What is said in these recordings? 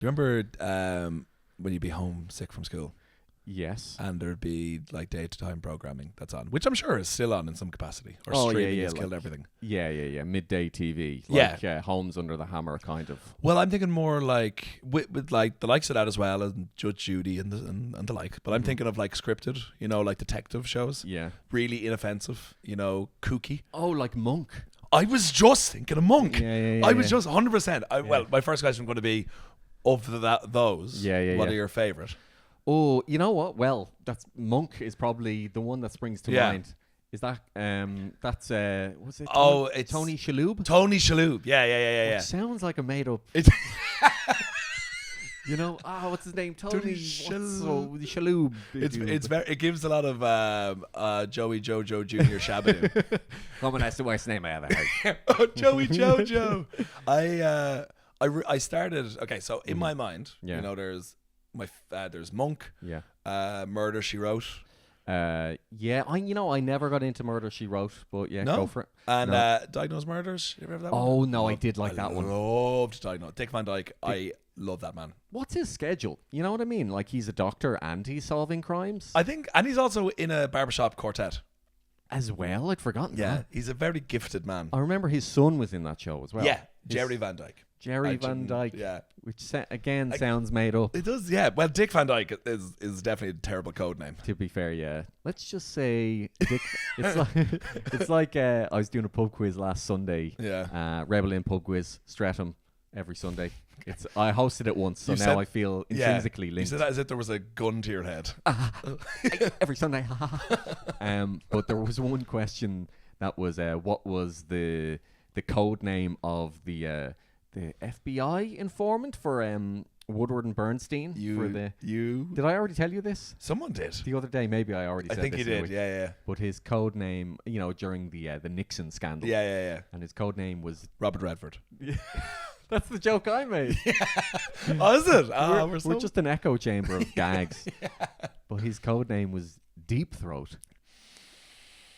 Do you remember when you'd be homesick from school Yes. and there'd be like daytime programming that's on, which I'm sure is still on in some capacity, or Oh, yeah, streaming yeah, has killed like- everything. Yeah. Midday TV. Yeah. Like Homes Under the Hammer kind of. Well, I'm thinking more like with like the likes of that as well, and Judge Judy and the like. But I'm thinking of like scripted, like detective shows, Yeah. really inoffensive, kooky. Oh, like Monk. I was just thinking of Monk. Yeah. I was just 100%. Well, my first question was going to be, of those, Yeah. what are your favourite? Oh, you know what? Well, that's Monk is probably the one that springs to mind. Is that that's what's it? Oh, it's Tony Shalhoub. Tony Shalhoub. Yeah. Which sounds like a made up. It's What's his name? Tony Shalhoub. it gives a lot of Joey Jojo Jr. Shabadoo. Come on, that's the worst name I ever heard. Oh, Joey Jojo. I started. Okay, so in my mind, there's there's Monk. Yeah. Murder She Wrote. I never got into Murder She Wrote, but yeah, No? go for it. And No. Diagnosed Murders. You ever have that Oh one? no, I did like that one. Loved Diagnosed. Dick Van Dyke. I love that man. What's his schedule? You know what I mean? Like he's a doctor and he's solving crimes I think, and he's also in a barbershop quartet. as well. I'd forgotten. that. He's a very gifted man. I remember his son was in that show as well. Yeah, Jerry Van Dyke. Jerry Actually, Van Dyke. yeah. Which sounds made up. It does, yeah. Well, Dick Van Dyke is definitely a terrible code name. To be fair, yeah. Let's just say Dick. It's like I was doing a pub quiz last Sunday. Yeah. Rebel Inn pub quiz, Streatham, every Sunday. I hosted it once, so You now said- I feel intrinsically You linked. said that as if there was a gun to your head. Every Sunday. But there was one question that was, what was the code name of the FBI informant for Woodward and Bernstein? Did I already tell you this? Someone did. The other day, maybe I already I said think this. you did. anyway. Yeah. But his code name, during the Nixon scandal. Yeah. And his code name was. Robert Redford. That's the joke I made. Oh, is it? Oh, We're just an echo chamber of gags. But his code name was Deep Throat.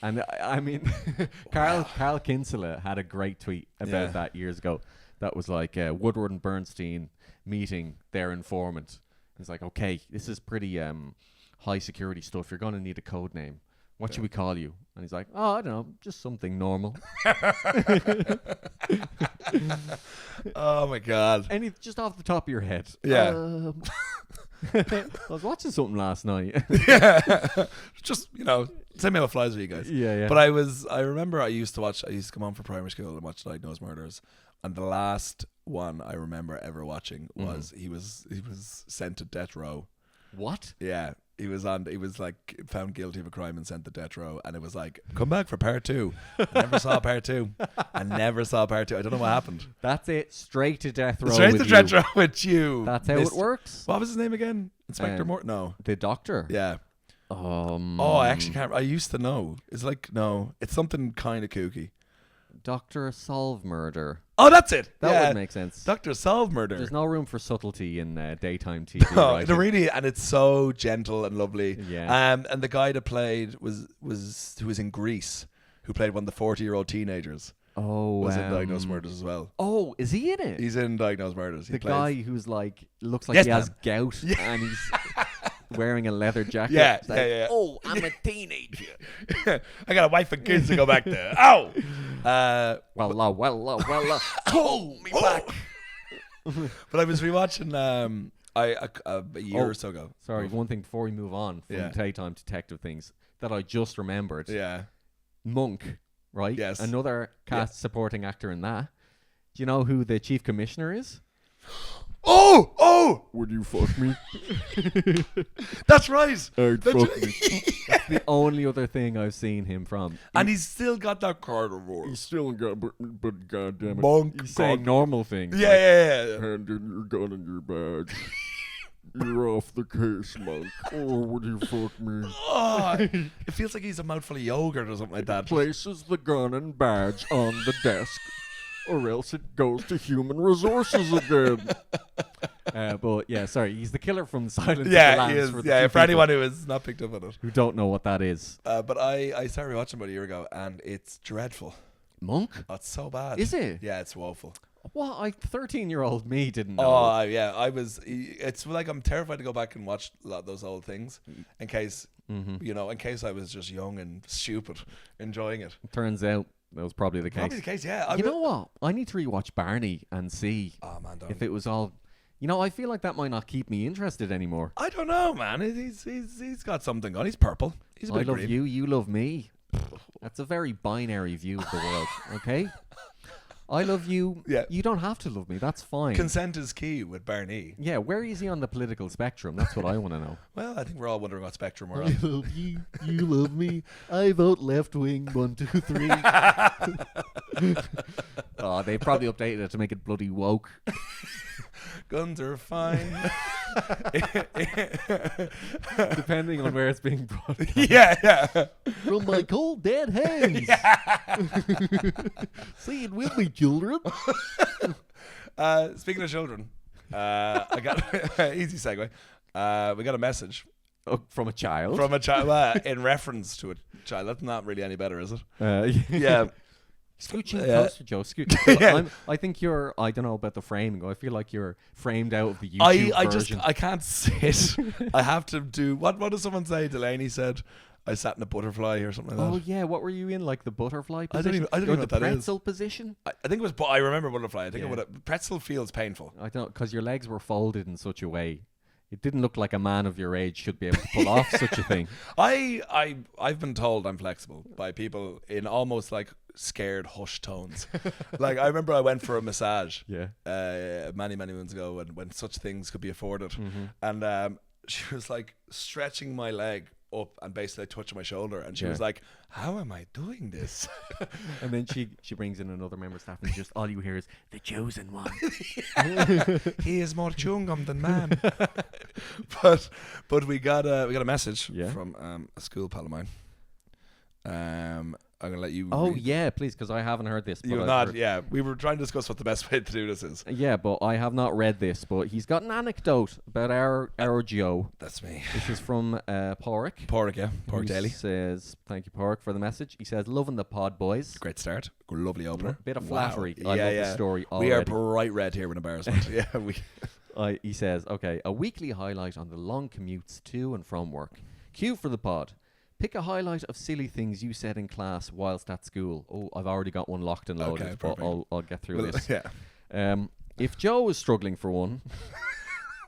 And I mean, Carl Kinsella had a great tweet about that years ago. That was like Woodward and Bernstein meeting their informant. He's like, okay, this is pretty high security stuff. You're going to need a code name. What should we call you? And he's like, oh, I don't know, just something normal. Oh my God. Just off the top of your head. Yeah. I was watching something last night. Yeah. Just, send me what flies with you guys. Yeah. But I remember I used to come home from primary school and watch Diagnosed Murders. And the last one I remember ever watching was he was sent to death row. What? Yeah. He was like found guilty of a crime and sent to death row, and it was like, come back for part 2. I never saw part 2. I don't know what happened. That's it. Straight to death row. Straight with to you. death row with you. That's how it works. What was his name again? Inspector Morton? No. The doctor. Yeah. Oh, I actually can't. I used to know. It's like, no, it's something kind of kooky. Dr. Solve Murder. Oh, that's it. That would make sense. Dr. Solve Murder. There's no room for subtlety in daytime TV. No, writing. really, and it's so gentle and lovely. Yeah. And the guy that played who was in Greece, who played one of the 40-year-old teenagers, was in Diagnosed Murders as well. Oh, is he in it? He's in Diagnosed Murders. The guy who's like looks like he has gout and he's wearing a leather jacket. Yeah, It's like, yeah. Oh, I'm a teenager. I got a wife and kids to go back to. Ow! Well, hold me back. But I was rewatching a year or so ago. Sorry, one thing before we move on from daytime detective things that I just remembered. Yeah. Monk, right? Yes. Another cast supporting actor in that. Do you know who the chief commissioner is? Oh! Would you fuck me? That's right. Fuck me. That's the only other thing I've seen him from. And he's still got that carnivore. He's still got, but goddamn it, Monk. he's saying normal things. Yeah. Hand in your gun and your badge. You're off the case, Monk. Oh, would you fuck me? Oh, it feels like he's a mouthful of yogurt or something like that. Places the gun and badge on the desk, or else it goes to human resources again. But yeah, sorry, he's the killer from Silence of the Lambs. He is. For For anyone who has not picked up on it. who don't know what that is. But I started watching about a year ago, and it's dreadful. Monk? Oh, it's so bad. Is it? Yeah, it's woeful. What? 13-year-old me didn't know. Oh yeah, I was. It's like I'm terrified to go back and watch a lot of those old things in case in case I was just young and stupid enjoying it. Turns out that was probably the case. Probably the case, yeah. You know what? I need to rewatch Barney and see if it was all. I feel like that might not keep me interested anymore. I don't know, man. He's got something on. He's purple. He's a bit I love green. you, you love me. That's a very binary view of the world, okay? I love you. Yeah. You don't have to love me. That's fine. Consent is key with Barney. Yeah, where is he on the political spectrum? That's what I want to know. Well, I think we're all wondering what spectrum we're I on. love you. You love me. I vote left wing. 1, 2, 3. Oh, they probably updated it to make it bloody woke. Guns are fine. Depending on where it's being brought. Yeah. From my cold dead hands. Say it with me, children. Speaking of children, I got easy segue. We got a message From a child. from a child in reference to a child. That's not really any better, is it? Yeah. Scooching closer, Joe. Yeah. I think you're. I don't know about the framing. I feel like you're framed out of the YouTube version. I can't sit. I have to do what does someone say? Delaney said I sat in a butterfly or something like that. Oh yeah, what were you in? Like the butterfly I don't position? even know what the that is. pretzel position? I think it was. I remember butterfly. I think Yeah. pretzel feels painful. I don't, because your legs were folded in such a way. It didn't look like a man of your age should be able to pull off such a thing. I've been told I'm flexible by people in almost like scared hushed tones. Like I remember I went for a massage many moons ago when such things could be afforded, and she was like stretching my leg up and basically touching my shoulder, and she was like, how am I doing this? And then she brings in another member of staff, and just all you hear is the chosen one. He is more chewing gum than man. but we got a message from a school pal of mine. I'm gonna let you. Oh read. yeah, please, because I haven't heard this. You have not. Yeah, we were trying to discuss what the best way to do this is. Yeah, but I have not read this. But he's got an anecdote about our Joe. That's me. This is from Porrick. Porrick, yeah. Porrick He Daily. says, thank you, Porrick, for the message. He says, loving the pod, boys. Great start. Good, lovely opener. Bit of flattery. Wow. I love the story already. We are bright red here with embarrassment. He says, okay, a weekly highlight on the long commutes to and from work. Cue for the pod. Pick a highlight of silly things you said in class whilst at school. Oh, I've already got one locked and loaded, Okay, but perfect. I'll get through this. Yeah. If Joe is struggling for one,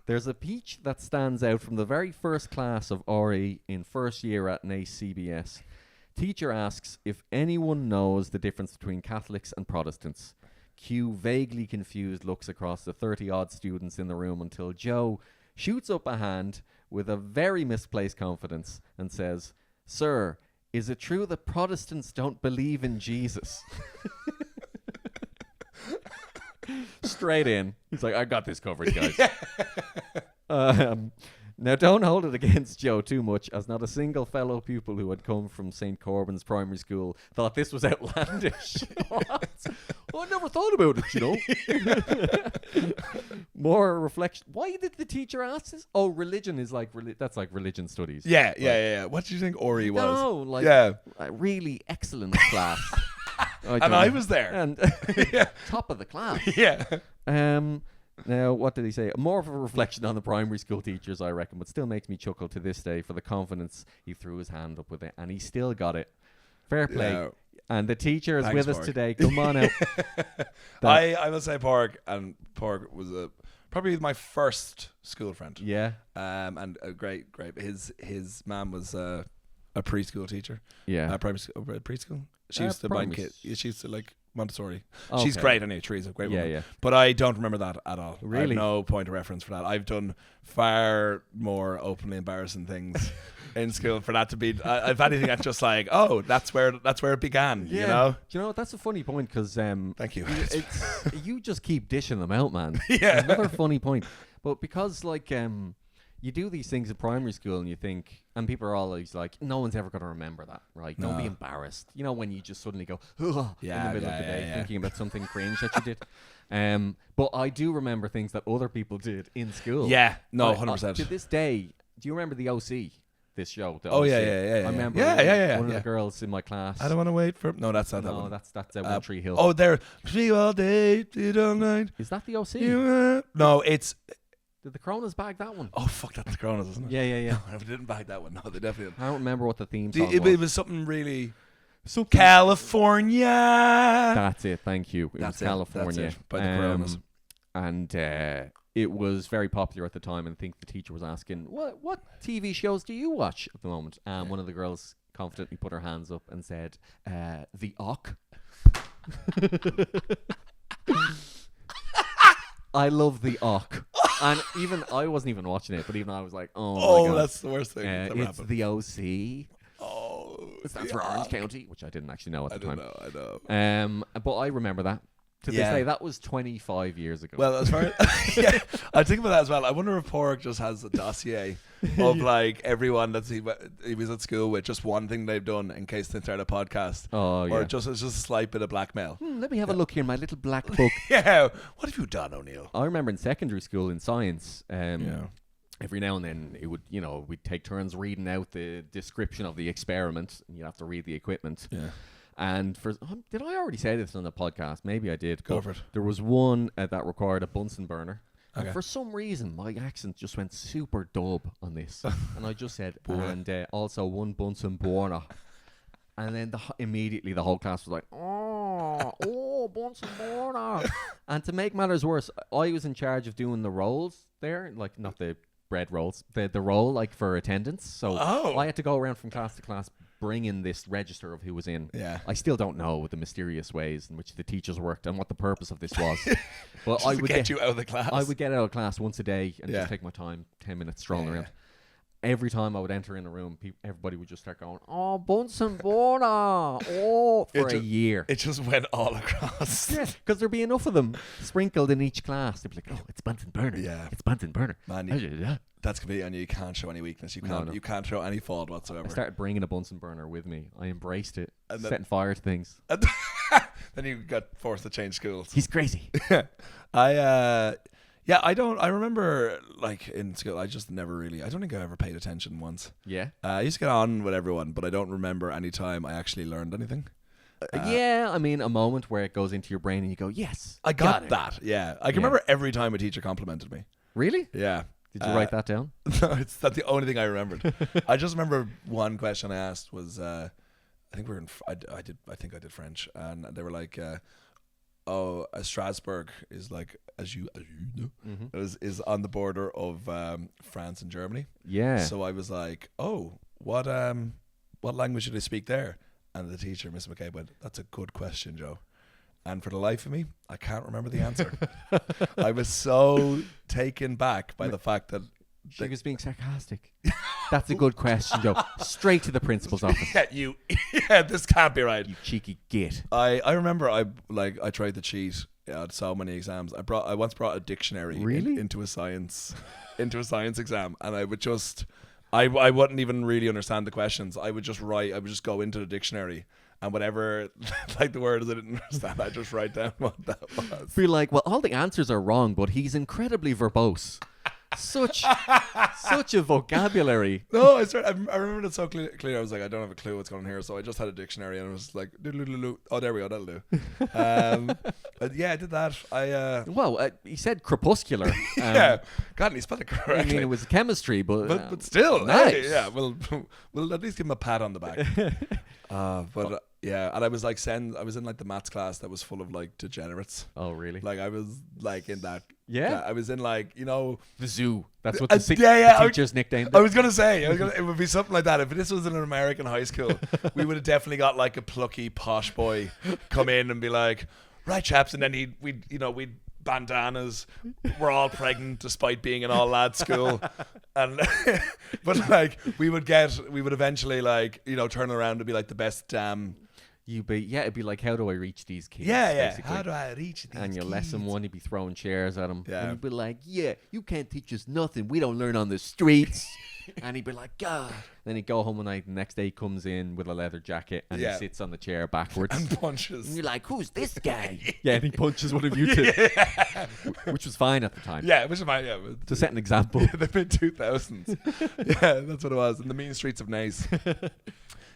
there's a peach that stands out from the very first class of RE in first year at NACE CBS. Teacher asks if anyone knows the difference between Catholics and Protestants. Q vaguely confused looks across the 30-odd students in the room until Joe shoots up a hand with a very misplaced confidence and says, "Sir, is it true that Protestants don't believe in Jesus?" Straight in. He's like, I got this covered, guys. Now, don't hold it against Joe too much, as not a single fellow pupil who had come from St. Corbin's primary school thought this was outlandish. What? Well, I never thought about it, you know. More reflection. Why did the teacher ask this? Oh, religion is like, that's like religion studies. Yeah. What do you think Ori was? No, like a really excellent class. I was there. And top of the class. Yeah. Now, what did he say? More of a reflection on the primary school teachers, I reckon, but still makes me chuckle to this day for the confidence he threw his hand up with it, and he still got it. Fair play. Yeah. And the teacher is Thanks, with us Porg. today. Come on out. I will say Porg was probably my first school friend. Yeah. And a great. His mum was a preschool teacher. Yeah. Primary school, preschool. She used to mind kids. She used to like Montessori. Okay. She's great anyway. She's a great woman. Yeah. But I don't remember that at all. Really? I have no point of reference for that. I've done far more openly embarrassing things in school for that to be. If anything, that's just like, oh, that's where it began. Yeah. You know. Do you know what? That's a funny point because Thank you. you just keep dishing them out, man. Yeah. Another funny point. But because like you do these things in primary school and you think, and people are always like, no one's ever going to remember that, right? Don't be embarrassed. You know, when you just suddenly go, in the middle of the day thinking about something cringe that you did. But I do remember things that other people did in school. Yeah. No, 100%. To this day, do you remember the OC? this show. Oh OC. yeah. I remember one of the girls in my class. I don't want to wait for. No, that's not that one. No, that's One Tree Hill. Oh, there. Tree all day, tree all night. Is that the OC? No, it's. Did the Coronas bag that one? Oh fuck, that's the Coronas, isn't it? Yeah. No, they didn't bag that one. No, they definitely didn't. I don't remember what the theme song It was. was something really. California. That's it. Thank you. It was California. That's it, by the Coronas. And it was very popular at the time. And I think the teacher was asking, "What TV shows do you watch at the moment?" And one of the girls confidently put her hands up and said, "The Ock." I love The Ock. And even I wasn't even watching it, but even I was like, "Oh my God, that's the worst thing." it's The OC. Oh, That's for Orange County, which I didn't actually know at the time. I know. But I remember that. To this day, that was 25 years ago. Well, as far as I think about that as well. I wonder if Pork just has a dossier of like everyone that he was at school with, just one thing they've done in case they start a podcast. Oh yeah. Or it's just a slight bit of blackmail. Let me have a look here in my little black book. Yeah. What have you done, O'Neill? I remember in secondary school in science. Every now and then it would, we'd take turns reading out the description of the experiment, and you'd have to read the equipment. Yeah. And did I already say this on the podcast? Maybe I did. Go for it. There was one that required a Bunsen burner. Okay. And for some reason, my accent just went super dub on this. And I just said, and also one Bunsen burner. And then immediately the whole class was like, oh, Bunsen burner. And to make matters worse, I was in charge of doing the rolls there, like not the bread rolls, the roll like for attendance. So I had to go around from class to class bringing this register of who was in. Yeah. I still don't know the mysterious ways in which the teachers worked and what the purpose of this was. But I would get you out of the class. I would get out of class once a day and just take my time, 10 minutes strolling around. Every time I would enter in a room, everybody would just start going, "Oh, Bunsen burner!" For a year. It just went all across. Yes, because there'd be enough of them sprinkled in each class. They'd be like, "Oh, it's Bunsen burner. Yeah, it's Bunsen burner." Man, that's completely on you. You can't show any weakness. You can't. You can't show any fault whatsoever. I started bringing a Bunsen burner with me. I embraced it, setting fire to things. Then you got forced to change schools. He's crazy. I remember like in school, I just never really, I don't think I ever paid attention once. Yeah. I used to get on with everyone, but I don't remember any time I actually learned anything. I mean, a moment where it goes into your brain and you go, yes, I got that. Yeah. I can remember every time a teacher complimented me. Really? Yeah. Did you write that down? No, that's the only thing I remembered. I just remember one question I asked was, I think I think I did French, and they were like, Strasbourg is like, as you know, is on the border of France and Germany. Yeah. So I was like, what language do they speak there? And the teacher, Miss McCabe, went, "That's a good question, Joe." And for the life of me, I can't remember the answer. I was so taken back by the fact that she was being sarcastic. That's a good question, Joe. Straight to the principal's office. This can't be right. You cheeky git. I remember I tried to cheat at so many exams. I once brought a dictionary into a science exam, and I would just I wouldn't even really understand the questions. I would just go into the dictionary, and whatever like the words I didn't understand, I just write down what that was. Be like, well, all the answers are wrong, but he's incredibly verbose. Such a vocabulary. No, I remember it so clear. I was like, I don't have a clue what's going on here, so I just had a dictionary and I was like, oh, there we go, that'll do. But yeah, I did that. He said crepuscular. Yeah, God, and he spelled it correctly. I mean, it was chemistry, but still, nice. Hey, yeah. We'll at least give him a pat on the back. Yeah, and I was like, I was in like the maths class that was full of like degenerates. Oh, really? Like I was like in that. Yeah, I was in like, the zoo. That's what the teachers nicknamed it. I was gonna say it would be something like that. If this was in an American high school, we would have definitely got like a plucky posh boy come in and be like, "Right, chaps," and then we'd bandanas. We're all pregnant despite being in all lads school, and but like we would eventually like turn around to be like the best. It'd be like, how do I reach these kids? Yeah. Basically. How do I reach these And your kids? lesson one, you'd be throwing chairs at them. Yeah. And you'd be like, yeah, you can't teach us nothing. We don't learn on the streets. And he'd be like, God. Then he'd go home one night. The next day he comes in with a leather jacket and he sits on the chair backwards. And punches. And you're like, who's this guy? Yeah, and he punches one of you two. Which was fine at the time. Yeah, which is fine, yeah. To set an example. The mid-2000s. Yeah, that's what it was. In the mean streets of Naas.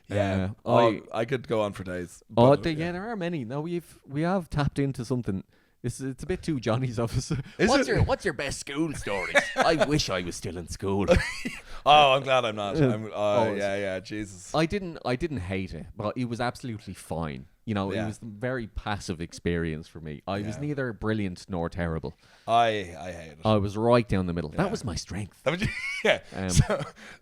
Yeah. I could go on for days. There are many. No, we have tapped into something. It's a bit too Johnny's office. What's your best school stories? I wish I was still in school. I'm glad I'm not. Jesus. I didn't hate it, but it was absolutely fine. You know, it was a very passive experience for me. I was neither brilliant nor terrible. I hate it. I was right down the middle. That was my strength. So,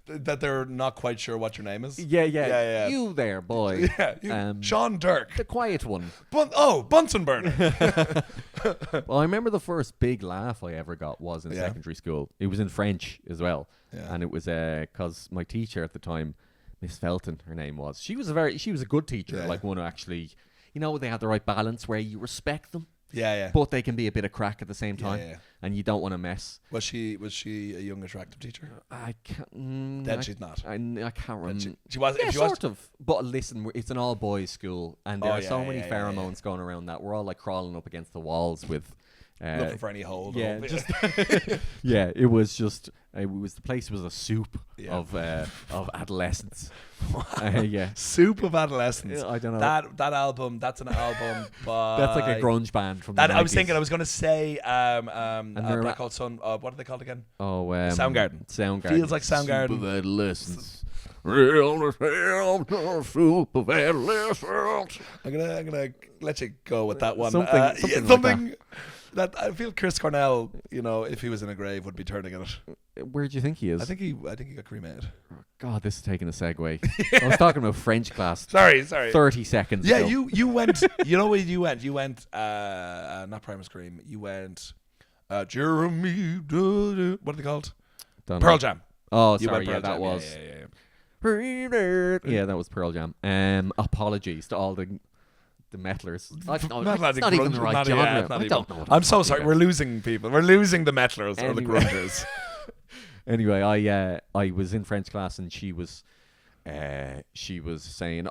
that they're not quite sure what your name is. Yeah. You there, boy. Sean Dirk, the quiet one. Bunsen burner. Well, I remember the first big laugh I ever got was in secondary school. It was in French as well, and it was because my teacher at the time, Miss Felton, her name was. She was a good teacher, like one who actually, they had the right balance where you respect them. Yeah. But they can be a bit of crack at the same time, and you don't want to mess. Was she a young, attractive teacher? I can't. Then she's not. I can't remember. She was. Yeah, sort of. But listen, it's an all boys school, and there are so many pheromones going around that we're all like crawling up against the walls with. Looking for any hold. Yeah, it was just. The place was a soup of adolescence. Soup of adolescence. I don't know that album. That's an album by. That's like a grunge band from. That the 90s. I was thinking. I was going to say Black Hole Sun. What are they called again? Soundgarden. Soundgarden. Feels like Soundgarden. Soup of adolescence. Soup of adolescence. I'm gonna let you go with that one. Something like that I feel Chris Cornell, if he was in a grave, would be turning in it. Where do you think he is? I think he got cremated. Oh, God, this is taking a segue. I was talking about French class. Sorry. 30 seconds ago. Yeah, you went. You know where you went? You went. Not Primus Scream. You went. Jeremy. What are they called? Pearl Jam. Oh, sorry. Yeah, that was. Yeah, that was Pearl Jam. Apologies to all the metalers. It's not even the right genre. I don't know. I'm so sorry. We're losing people. We're losing the metalers or the grungers. Anyway, I was in French class and she was saying,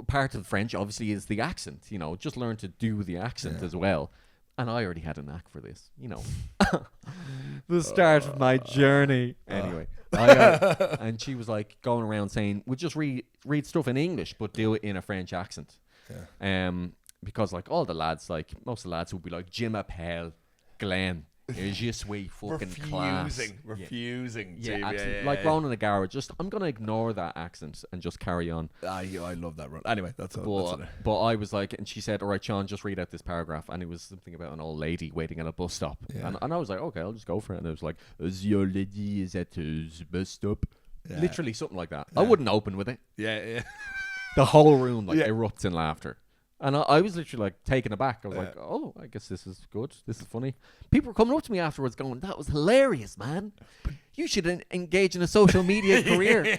part of French obviously is the accent. Just learn to do the accent as well. And I already had a knack for this. The start of my journey. Anyway, and she was like going around saying, "We'll just read stuff in English, but do it in a French accent." Because like all the lads, like most of the lads would be like, "Je m'appelle Glenn." Je suis fucking class. Refusing. Yeah, absolutely. Like Ronan the Garage. I'm gonna ignore that accent and just carry on. I love that run. Anyway, that's but I was like, and she said, "All right, Sean, just read out this paragraph," and it was something about an old lady waiting at a bus stop, and I was like, "Okay, I'll just go for it." And it was like, "The old lady is at the bus stop," literally something like that. I wouldn't open with it. Yeah. The whole room erupts in laughter. And I was literally like taken aback. I was like, "Oh, I guess this is good. This is funny." People were coming up to me afterwards, going, "That was hilarious, man. You should engage in a social media career."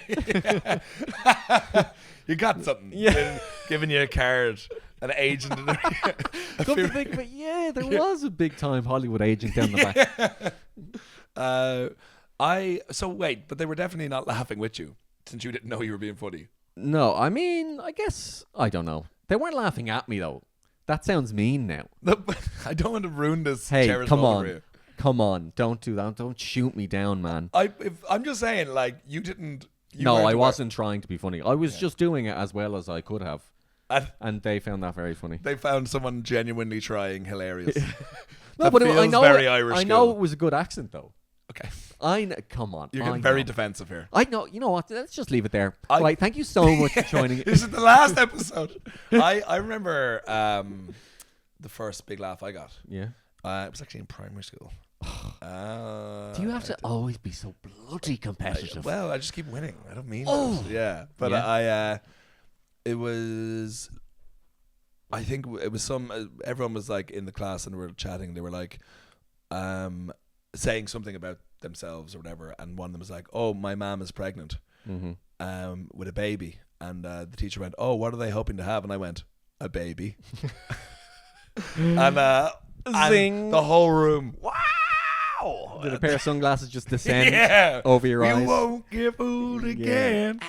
You got something. Giving you a card, an agent. Come to think of it, there was a big time Hollywood agent down the back. So wait, but they were definitely not laughing with you since you didn't know you were being funny. No, I mean, I guess I don't know. They weren't laughing at me, though. That sounds mean now. I don't want to ruin this. Hey, come on. Don't do that. Don't shoot me down, man. I'm just saying, like, you didn't... I wasn't trying to be funny. I was just doing it as well as I could have. And they found that very funny. They found someone genuinely trying hilarious. No, but I know, very Irish I know it was a good accent, though. Okay. Come on. You're getting very defensive here. I know. You know what? Let's just leave it there. Right. Thank you so much for joining. This is the last episode. I remember the first big laugh I got. Yeah. It was actually in primary school. Do you have to always be so bloody competitive? I just keep winning. I don't mean that. Yeah. But it was... I think it was everyone was like in the class and we were chatting. They were like... saying something about themselves or whatever, and one of them was like, "Oh, my mom is pregnant with a baby," and the teacher went, "Oh, what are they hoping to have?" And I went, "A baby." and Zing. the whole room, wow, Did a pair of sunglasses just descend over your eyes? You won't get fooled again.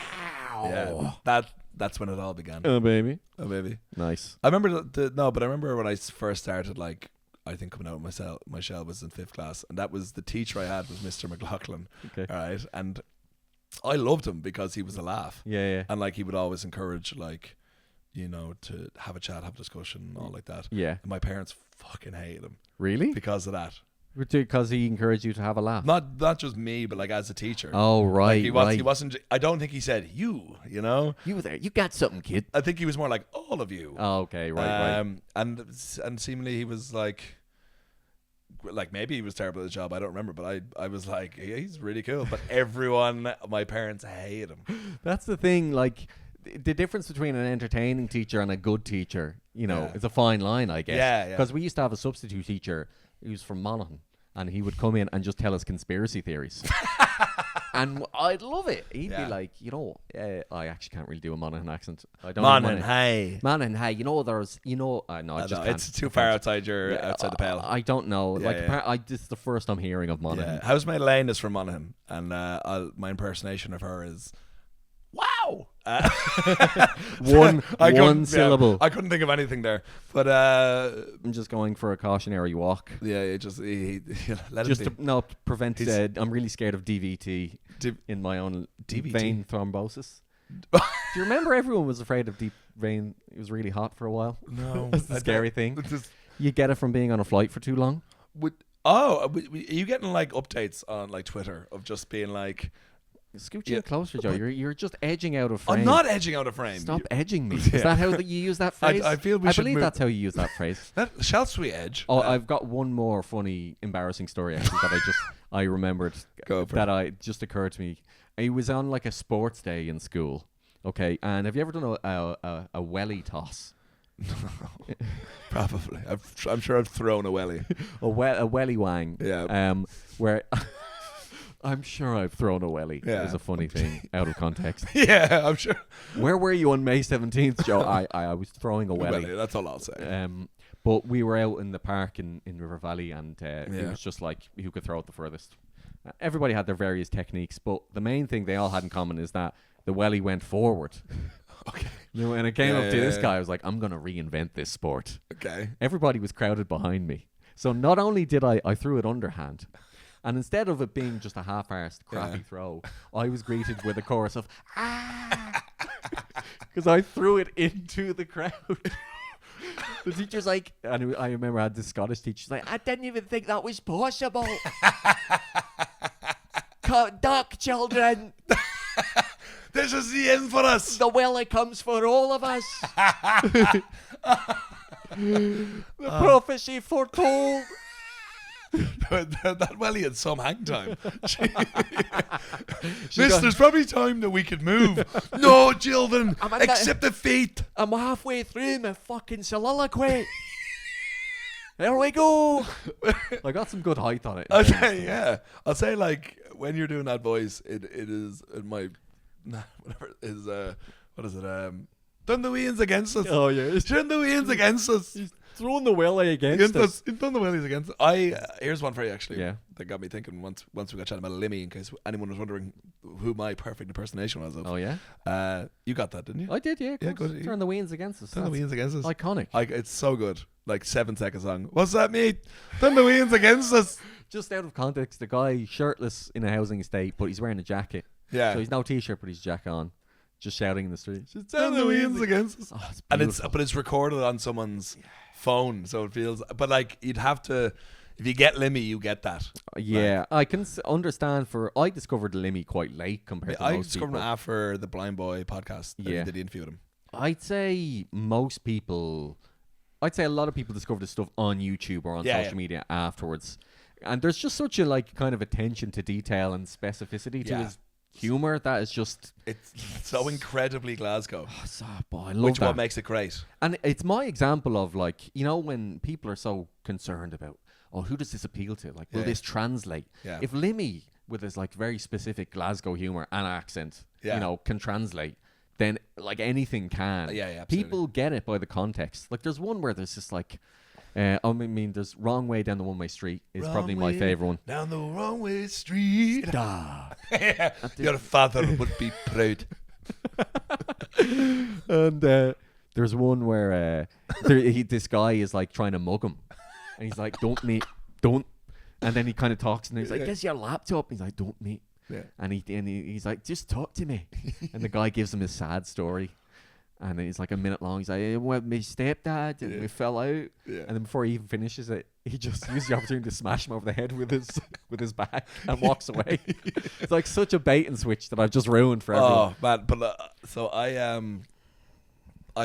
Ow. Yeah, that's when it all began. Oh, baby. I Nice. remember but I remember when I first started, like, I think coming out of my shell was in 5th class, and that was the teacher I had was Mr. McLaughlin. Okay. All right, and I loved him because he was a laugh. Yeah. And like he would always encourage, like, you know, to have a chat, have a discussion, and all like that. Yeah. And my parents fucking hated him Really? because of that. Because he encouraged you to have a laugh. Not just me, but like as a teacher. Oh, right. Like he wasn't. I don't think he said you. You know. You were there. You got something, kid. I think he was more like all of you. Oh, okay. Right. And seemingly he was like maybe he was terrible at the job. I don't remember, but I was like, he's really cool. But my parents hate him. That's the thing. Like, the difference between an entertaining teacher and a good teacher, you know, it's a fine line, I guess. Yeah. Because we used to have a substitute teacher who was from Monaghan, and he would come in and just tell us conspiracy theories. And I'd love it. He'd be like, you know, I actually can't really do a Monaghan accent. I don't. Monaghan, hey. Monaghan, hey. You know, there's, you know, no, I just can't. It's too far outside outside the pale. I don't know. This is the first I'm hearing of Monaghan. Yeah. How's my Elaine is from Monaghan, and my impersonation of her is, wow. One syllable. I couldn't think of anything there, but I'm just going for a cautionary walk. Yeah, let just it be. To prevent. I'm really scared of DVT in my own deep vein thrombosis. Do you remember everyone was afraid of deep vein? It was really hot for a while. No, that's the scary thing. You get it from being on a flight for too long. Are you getting like updates on like Twitter of just being like? Scooch in closer, Joe. You're just edging out of frame. I'm not edging out of frame. Stop edging me. Is that how you use that phrase? I believe that's how you use that phrase. Shall we edge? Oh, I've got one more funny, embarrassing story actually that I remembered just occurred to me. It was on like a sports day in school. Okay, and have you ever done a welly toss? Probably. I'm sure I've thrown a welly. a welly wang. Yeah. Where. I'm sure I've thrown a welly. Yeah. Is a funny thing out of context. Yeah, I'm sure. Where were you on May 17th, Joe? I was throwing a welly. That's all I'll say. But we were out in the park in River Valley, and it was just like who could throw it the furthest. Everybody had their various techniques, but the main thing they all had in common is that the welly went forward. Okay. You know, when it came up to this guy, I was like, I'm going to reinvent this sport. Okay. Everybody was crowded behind me. So not only did I threw it underhand, and instead of it being just a half-arsed crappy throw, I was greeted with a chorus of "ah," because I threw it into the crowd. The teacher's like, and I remember I had this Scottish teacher. She's like, I didn't even think that was possible. Duck, children. This is the end for us. The welly comes for all of us. The prophecy foretold. That welly had some hang time. There's probably time that we could move. No, children, accept defeat. I'm halfway through my fucking soliloquy. There we go. I got some good height on it. I'll say like when you're doing that voice, it is what is it? Done the Weans against us. Oh yeah, done the Weans against us. He's throwing the welly against us. He's done the wellies against us. Here's one for you actually. Yeah, that got me thinking. Once we got chatting about Limmy, in case anyone was wondering who my perfect impersonation was of. Oh yeah, you got that, didn't you? I did. Yeah, good. Turn the Weans against us. Turn the Weans against us. Iconic. It's so good. Like 7-second song. What's that mean? Turn the Weans against us. Just out of context, the guy shirtless in a housing estate, but he's wearing a jacket. Yeah. So he's no t-shirt, but he's jacket on, just shouting in the street. Turn the Weans against us. Oh, and it's recorded on someone's phone, so it feels. But like you'd have to, if you get Limmy, you get that. Yeah, I can understand. I discovered Limmy quite late compared to most people. I discovered him after the Blind Boy podcast. Yeah, did the interview with him. I'd say a lot of people discovered this stuff on YouTube or on social media afterwards. And there's just such a like kind of attention to detail and specificity to his humor that is just it's so incredibly Glasgow. I love that. What makes it great. And it's my example of like, you know, when people are so concerned about, who does this appeal to? Like, will this translate? Yeah. If Limmy with his like very specific Glasgow humor and accent, you know, can translate, then like anything can. Yeah, absolutely. People get it by the context. Like there's one where there's just like I mean, there's Wrong Way Down the One Way Street is probably my favorite one. Down the wrong way street. Da. Your father would be proud. And there's one where this guy is like trying to mug him, and he's like, "Don't meet, don't," and then he kind of talks, and he's like, "Guess your laptop." He's like, "Don't meet," and he's like, "Just talk to me," and the guy gives him his sad story. And it's like a minute long. He's like, well, my stepdad, and we fell out. Yeah. And then before he even finishes it, he just used the opportunity to smash him over the head with his back and walks away. It's like such a bait and switch that I've just ruined for everyone. Oh man! But so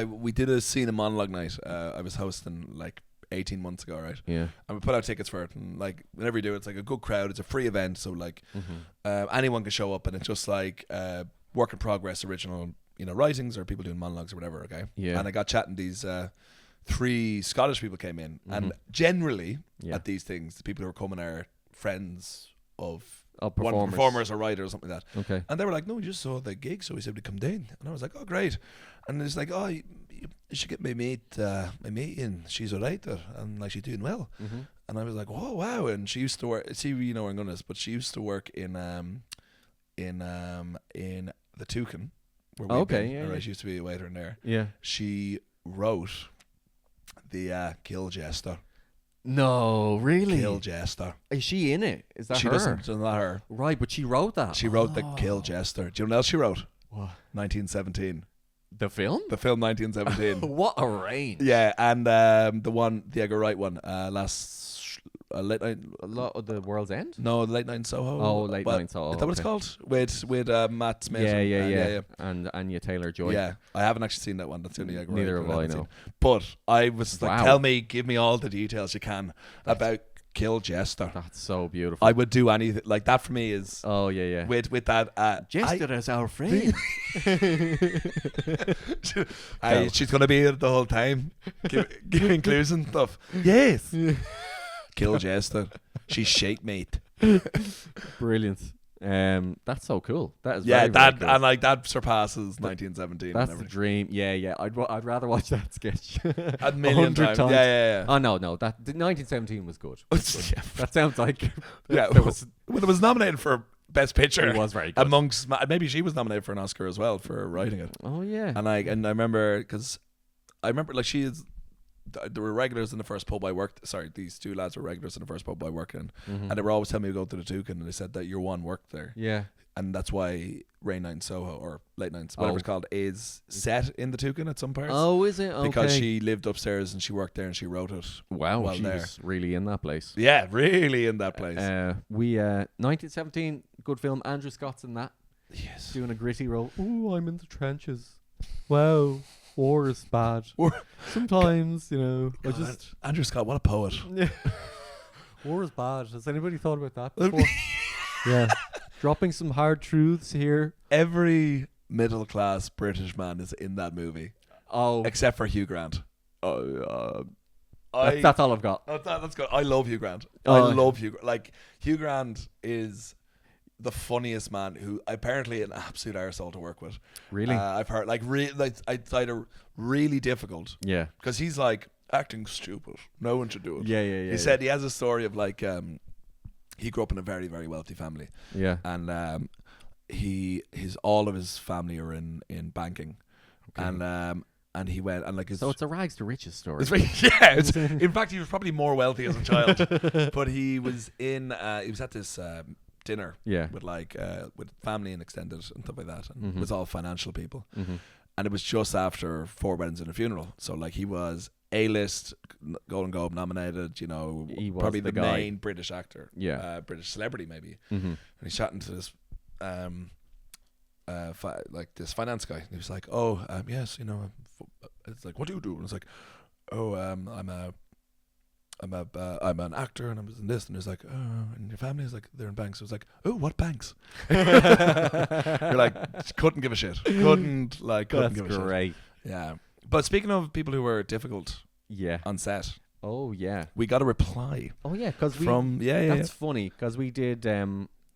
we did a scene in monologue night. I was hosting like 18 months ago, right? Yeah. And we put out tickets for it, and like whenever you do, it's like a good crowd. It's a free event, so like anyone can show up, and it's just like work in progress, original. Writings or people doing monologues or whatever, okay? Yeah. And I got chatting, these 3 Scottish people came in. And generally, at these things, the people who are coming are friends of performers or writers or something like that. Okay. And they were like, no, we just saw the gig, so we said we'd come down. And I was like, oh, great. And it's like, oh, you should get my mate in. She's a writer, and like she's doing well. And I was like, oh, wow. And she used to work, see, where I'm going to this, but she used to work in the Toucan. She used to be a waiter in there. Yeah. She wrote the Kill Jester. No, really? Kill Jester. Is she in it? Is that she her? Doesn't, not her. Right, but she wrote that. She wrote the Kill Jester. Do you know what else she wrote? What? 1917. The film? The film 1917. What a range. Yeah, and the Edgar Wright one, late night. A lot of The World's End? No, Late Night in Soho. Oh, Late Night in Soho. Is that what it's called? With Matt Smith. Yeah. And Anya Taylor-Joy. Yeah, I haven't actually seen that one. That's the only Edgar Wright. Neither have I, no. But I was like, give me all the details you can about Kill Jester. That's so beautiful. I would do anything like that for me. Is with that Jester is our friend. She's gonna be here the whole time, giving clues and stuff. Yes. Kill Jester. She's shake mate. Brilliant. That's so cool. That is very cool. And like that surpasses 1917. That's the dream. Yeah. I'd rather watch that sketch a million times. Yeah. Oh no, that 1917 was good. That sounds like when it was nominated for Best Picture. It was very good. Amongst maybe she was nominated for an Oscar as well for writing it. Oh yeah. And I remember like she is. There were regulars in the first pub I worked. Sorry, these 2 lads were regulars in the first pub I worked in, and they were always telling me to go to the Toucan, and they said that your one worked there. Yeah, and that's why Rain Night in Soho or Late Nights, whatever it's called, is set in the Toucan at some parts. Oh, is it? Okay. Because she lived upstairs and she worked there and she wrote it. Wow, she was really in that place. Yeah, really in that place. 1917, good film. Andrew Scott's in that. Yes, doing a gritty role. Ooh, I'm in the trenches. Wow. War is bad. Sometimes, God, Andrew Scott, what a poet. War is bad. Has anybody thought about that before? Yeah. Dropping some hard truths here. Every middle class British man is in that movie. Oh. Except for Hugh Grant. That's all I've got. That's good. I love Hugh Grant. I love Hugh Grant. Like, Hugh Grant is the funniest man, who apparently an absolute arsehole to work with. Really? I've heard it's either really difficult. Yeah. Because he's like acting stupid. No one should do it. Yeah. He said he has a story of like he grew up in a very, very wealthy family. Yeah. And all of his family are in banking. Okay. And he went and like so it's a rags to riches story. In fact, he was probably more wealthy as a child. But he was at this dinner with family and extended and stuff like that, and it was all financial people, and it was just after 4 weddings and a funeral, so like he was A-list, Golden Globe nominated, he was probably the main British actor, British celebrity maybe, and he's chatting to this this finance guy, and he was like, yes, it's like, what do you do? And it's like, I'm an actor and I was in this, and it's like, and your family is like, they're in banks. So it's like, what banks? You're like, couldn't give a shit. Couldn't give a shit. That's great. Yeah. But speaking of people who were difficult on set. Oh yeah. We got a reply. Oh yeah, because that's funny, because we did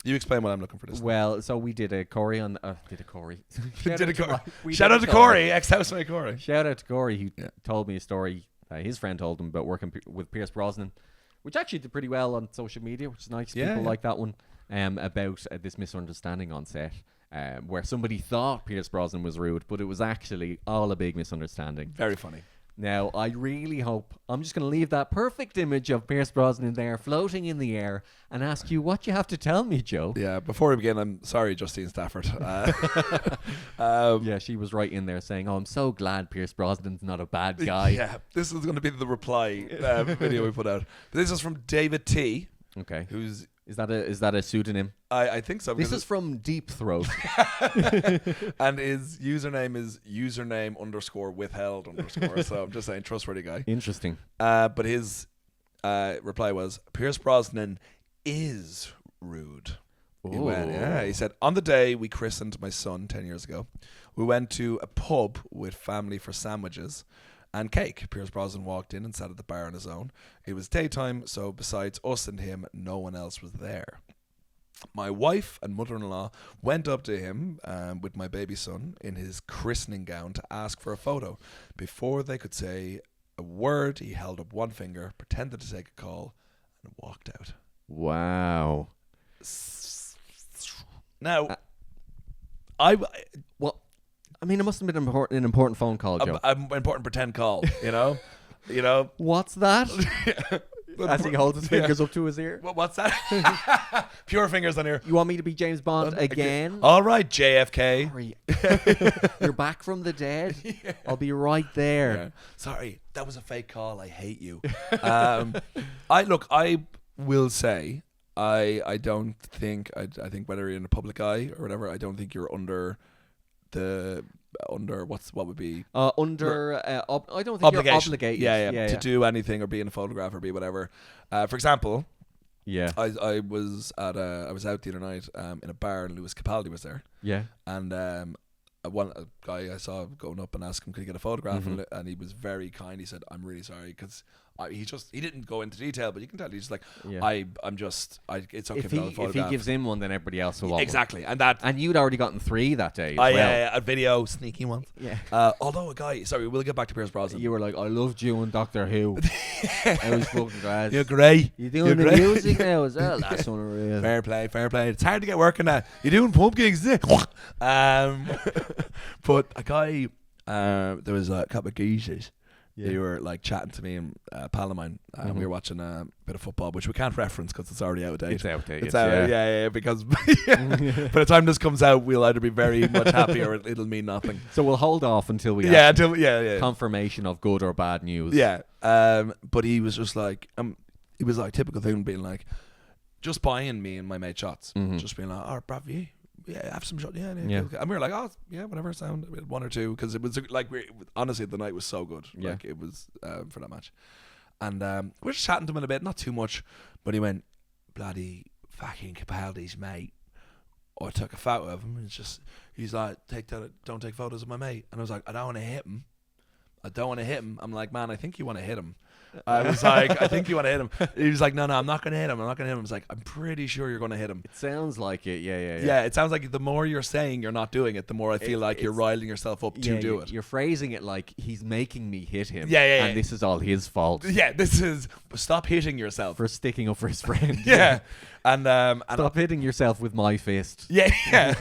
you explain what I'm looking for this. Well, so we did a Corey on did a Corey. Shout out to Corey, ex-housemate Corey. Shout out to Corey, who told me a story His friend told him about working with Pierce Brosnan, which actually did pretty well on social media, which is nice. People like that one. About this misunderstanding on set, where somebody thought Pierce Brosnan was rude, but it was actually all a big misunderstanding. Very funny. Now, I really hope... I'm just going to leave that perfect image of Pierce Brosnan there floating in the air and ask you what you have to tell me, Joe. Yeah, before we begin, I'm sorry, Justine Stafford. Yeah, she was right in there saying, I'm so glad Pierce Brosnan's not a bad guy. Yeah, this is going to be the reply video we put out. This is from David T. Okay. Who's... Is that a pseudonym? I think so. This is from Deep Throat. And his username is username_withheld_. So I'm just saying, trustworthy guy. Interesting. But his reply was, Pierce Brosnan is rude. He said, on the day we christened my son 10 years ago, we went to a pub with family for sandwiches and cake. Pierce Brosnan walked in and sat at the bar on his own. It was daytime, so besides us and him, no one else was there. My wife and mother-in-law went up to him with my baby son in his christening gown to ask for a photo. Before they could say a word, he held up one finger, pretended to take a call, and walked out. Wow. Now, I mean, it must have been an important phone call, Joe. An important pretend call, you know? What's that? As he holds his fingers up to his ear. What's that? Pure fingers on here. You want me to be James Bond again? All right, JFK. Sorry. You're back from the dead. Yeah. I'll be right there. Yeah. Sorry, that was a fake call. I hate you. I will say, I don't think, I think whether you're in a public eye or whatever, I don't think you're under what would be I don't think obligation. you're obligated to do anything or be in a photograph or be whatever. For example, I was out the other night in a bar and Lewis Capaldi was there. Yeah. And a guy I saw going up and asked him could he get a photograph, and he was very kind. He said, I'm really sorry, because he didn't go into detail, but you can tell he's just like, it's okay if he gives him one, then everybody else will want exactly one. And you'd already gotten 3 that day as well. A video sneaky one. Although a guy, sorry, we'll get back to Pierce Brosnan. You were like, I loved you and Doctor Who. I was fucking glad. You're great. You're doing the music now as well. That's unreal. Fair play. It's hard to get working now. You're doing pub gigs, is it? But a guy, there was a couple of geezers. They were like chatting to me and a pal of mine. We were watching a bit of football, which we can't reference because it's already outdated. It's outdated. It's out, because by the time this comes out, we'll either be very much happy or it'll mean nothing. So we'll hold off until we confirmation of good or bad news. Yeah. But he was just like, it was like typical thing being like, just buying me and my mate shots, just being like, oh, bravo, yeah, have some shot. Yeah. And we were like, oh, yeah, whatever, sound. We had 1 or 2 because it was like, honestly, the night was so good. Yeah. Like, it was for that match. And we were just chatting to him in a bit, not too much, but he went, bloody fucking Capaldi's mate. I took a photo of him, and he's like, don't take photos of my mate. And I was like, I don't want to hit him. I'm like, man, I think you want to hit him. I was like, I think you want to hit him. He was like, no, I'm not going to hit him. I was like, I'm pretty sure you're going to hit him. It sounds like it, yeah. Yeah, it sounds like the more you're saying you're not doing it, the more I feel like you're riling yourself up to do it. You're phrasing it like he's making me hit him. Yeah. And this is all his fault. Yeah, stop hitting yourself. For sticking up for his friend. Yeah. And stop hitting yourself with my fist. Yeah.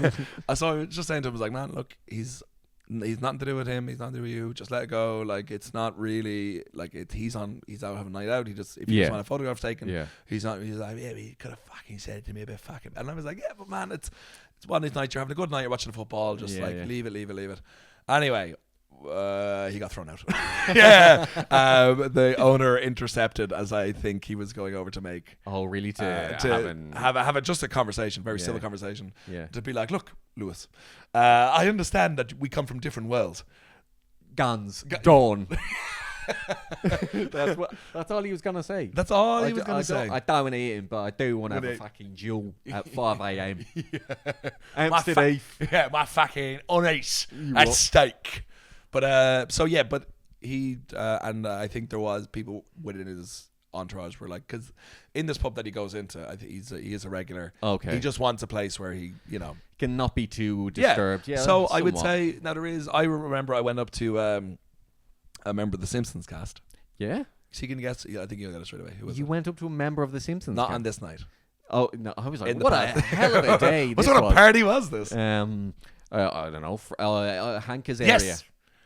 So I was just saying to him, I was like, man, look, he's nothing to do with him. He's nothing to do with you. Just let it go. Like, it's not really like he's out having a night out. If you just want a photograph taken, he's like, he could have fucking said to me a bit fucking. And I was like, yeah, but man, it's one of these nights you're having a good night. You're watching the football. Just leave it. Anyway, he got thrown out. The owner intercepted as I think he was going over to make. Oh, really? To have just a conversation, very civil conversation. Yeah. To be like, look, Lewis, I understand that we come from different worlds. Guns. Dawn. That's all he was gonna say. That's all he was gonna say. I don't want to eat him, but I do want to have a fucking duel at 5 a.m. My fucking on ice at stake. But but he and I think there was people within his entourage were like, because in this pub that he goes into, I think he is a regular. Okay. He just wants a place where he, cannot be too disturbed. Yeah. So I would say now there is. I remember I went up to a member of the Simpsons cast. Yeah. So you can guess. Yeah, I think you'll get it straight away. Who was You it? went up to a member of The Simpsons. Not camp. on this night. Oh no! I was like, In the what a past. hell of a day! What sort of party was this? I don't know. Hanka's Yes. area.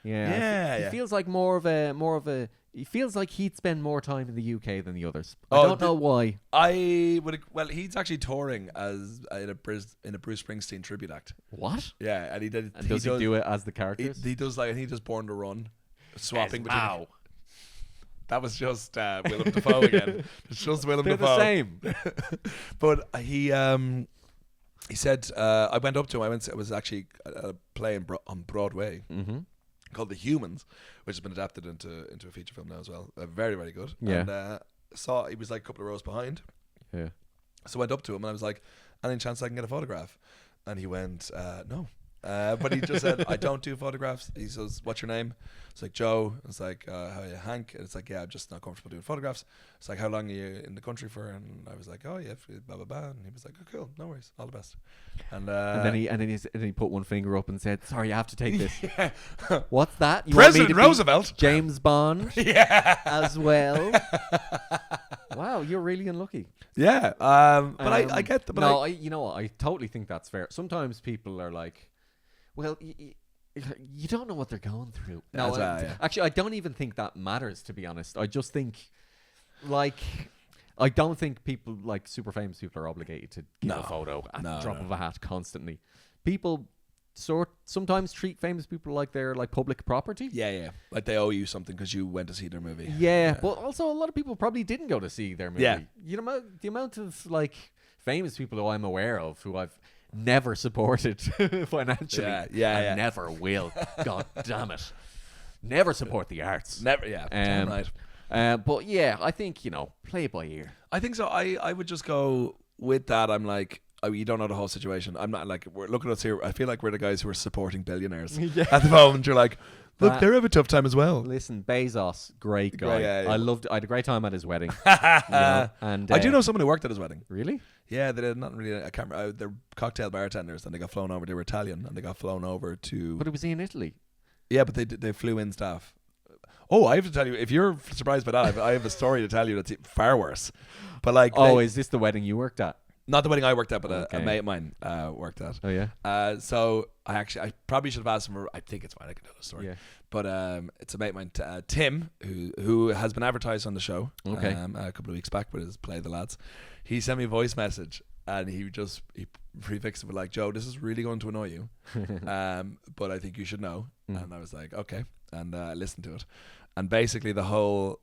Yeah. He feels like more of a. He feels like he'd spend more time in the UK than the others. I don't know why. I would. Well, he's actually touring as in a Bruce Springsteen tribute act. What? Yeah, and he did. And does he do it as the characters? He does like, and he does Born to Run, swapping between. Wow. That was just Willem Dafoe again. It's just Willem They're Dafoe. the same. But he said I went up to him. I was actually playing on Broadway called The Humans, which has been adapted into a feature film now as well. Very, very good. Yeah. And saw he was like a couple of rows behind. Yeah. So I went up to him and I was like, "Any chance I can get a photograph?" And he went, "No." But he just said, "I don't do photographs." He says, "What's your name?" It's like, "Joe." It's like, "How are you, Hank?" And it's like, "Yeah, I'm just not comfortable doing photographs." It's like, "How long are you in the country for?" And I was like, "Oh yeah, blah blah blah." And he was like, "Oh, cool, no worries, all the best." And then he put one finger up and said, "Sorry, you have to take this." yeah. What's that? You President want me to be Roosevelt, James Bond, yeah, as well. Wow, you're really unlucky. Yeah. But I get the. But no, you know what? I totally think that's fair. Sometimes people are like, well, you don't know what they're going through. No, That's right, yeah. Actually, I don't even think that matters, to be honest. I just think, like, I don't think people, like super famous people, are obligated to give a photo at the drop of a hat constantly. People sometimes treat famous people like they're like public property. Yeah. Like they owe you something because you went to see their movie. Yeah, but also a lot of people probably didn't go to see their movie. Yeah. You know, the amount of like famous people who I'm aware of who I've never supported financially. Yeah. Never will. God damn it. Never support the arts. Never. Yeah. Damn right. But yeah, I think, play it by ear. I think so. I would just go with that. I'm like, you don't know the whole situation. I'm not like, we're looking at us here. I feel like we're the guys who are supporting billionaires at the moment. You're like, look, they have a tough time as well. Listen, Bezos, great guy. Yeah. I had a great time at his wedding. And I do know someone who worked at his wedding. Really? Yeah, they did not really. I can't remember. They're cocktail bartenders, and they got flown over. They were Italian, and they got flown over to. But it was in Italy. Yeah, but they flew in staff. Oh, I have to tell you, if you're surprised by that, I have a story to tell you that's far worse. But like, is this the wedding you worked at? Not the wedding I worked at, but a mate of mine worked at. Oh yeah. So I probably should have asked him. I think it's fine. I can tell the story. Yeah. But it's a mate of mine, Tim, who has been advertised on the show. Okay. A couple of weeks back with his Play the Lads. He sent me a voice message, and he prefixed it with like, "Joe, this is really going to annoy you, but I think you should know." And I was like, "Okay," and I listened to it. And basically, the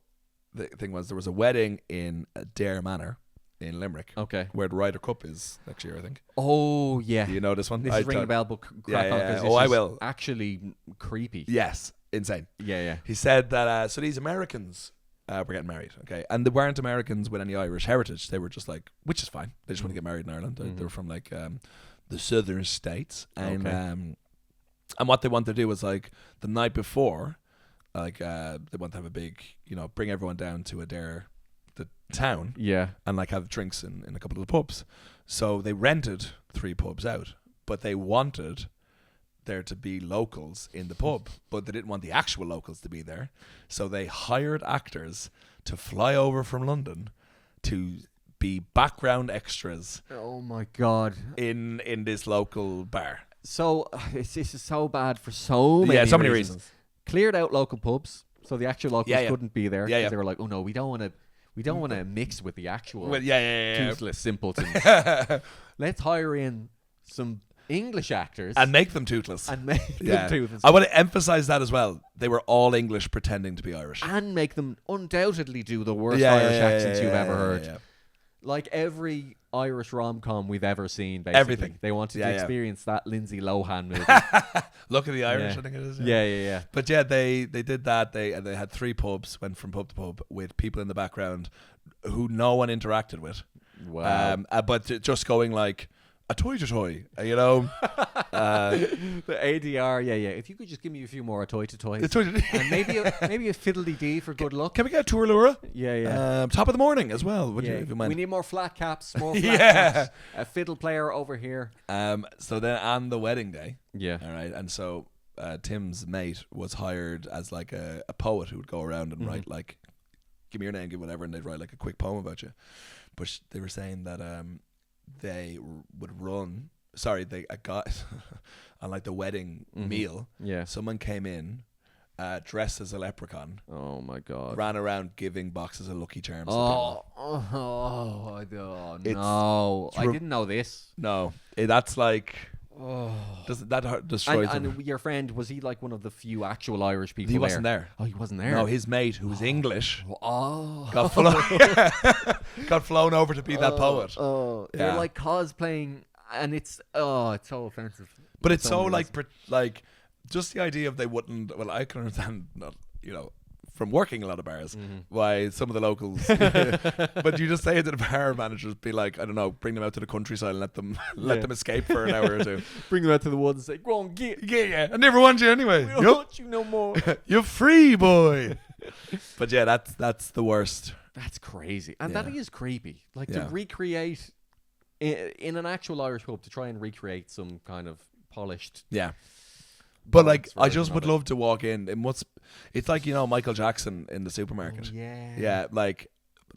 thing was there was a wedding in Dare Manor in Limerick. Okay. Where the Ryder Cup is next year, I think. Oh yeah. Do you know this one? This is ringing a bell, but crack on, 'cause this I is will. Actually creepy. Yes, insane. Yeah. He said that so these Americans were getting married, okay, and they weren't Americans with any Irish heritage. They were just like, which is fine. They just want to get married in Ireland. They were from like the southern states, and and what they wanted to do was like the night before, like they want to have a big, bring everyone down to the town, and like have drinks in a couple of the pubs. So they rented 3 pubs out, but they wanted there to be locals in the pub, but they didn't want the actual locals to be there. So they hired actors to fly over from London to be background extras. Oh my god! In this local bar. So this is so bad for so many reasons. Cleared out local pubs, so the actual locals couldn't be there. Yeah. They were like, oh no, we don't want to mix with the actual toothless simpletons. Let's hire in some English actors and make them toothless. Them toothless. I want to emphasize that as well. They were all English pretending to be Irish. And make them undoubtedly do the worst Irish accents you've ever heard. Yeah. Like every Irish rom-com we've ever seen, basically. Everything. They wanted to experience that Lindsay Lohan movie. Look at the Irish, I think it is. Yeah. But yeah, they did that. They had 3 pubs, went from pub to pub with people in the background who no one interacted with. Wow. But just going like a toy to toy, The ADR, yeah. If you could just give me a few more toy to toys, and maybe a fiddly dee for good luck. Can we get a tour, Laura? Yeah. Top of the morning as well. Would you, if you mind? We need more flat caps. More flat caps. A fiddle player over here. So then on the wedding day. Yeah. All right. And so Tim's mate was hired as like a poet who would go around and write like give me your name, give whatever, and they'd write like a quick poem about you. But they were saying that would run. Sorry, they got on like the wedding meal. Yeah, someone came in dressed as a leprechaun. Oh my God! Ran around giving boxes of Lucky Charms. No! I didn't know this. No, that's like. That destroys him. And your friend, was he like one of the few actual Irish people? He wasn't there. Oh, he wasn't there. No, his mate, who was English, got flown over to be that poet. They're like cosplaying, and it's so offensive. But it's so like just the idea of they wouldn't. Well, I can understand, from working a lot of bars, why some of the locals. But you just say to the bar managers, be like, I don't know, bring them out to the countryside and let them escape for an hour or two. Bring them out to the woods and say, go on, get. Yeah. I never want you anyway. We don't want you no more. You're free, boy. But yeah, that's the worst. That's crazy. And that is creepy. Like to recreate in an actual Irish pub, to try and recreate some kind of polished. Yeah. But like, I just would love to walk in. It's like, Michael Jackson in the supermarket. Oh, yeah. Yeah, like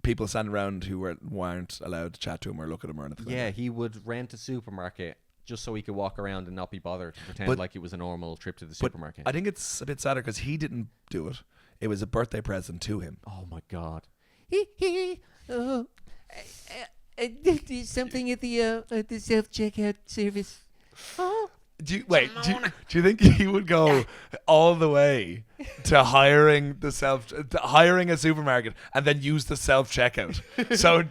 people standing around who weren't allowed to chat to him or look at him or anything. Yeah, he would rent a supermarket just so he could walk around and not be bothered to pretend like it was a normal trip to the supermarket. I think it's a bit sadder because he didn't do it. It was a birthday present to him. Oh my God. Something at the self-checkout service. Oh. Do you think he would go all the way to hiring a supermarket and then use the self-checkout? So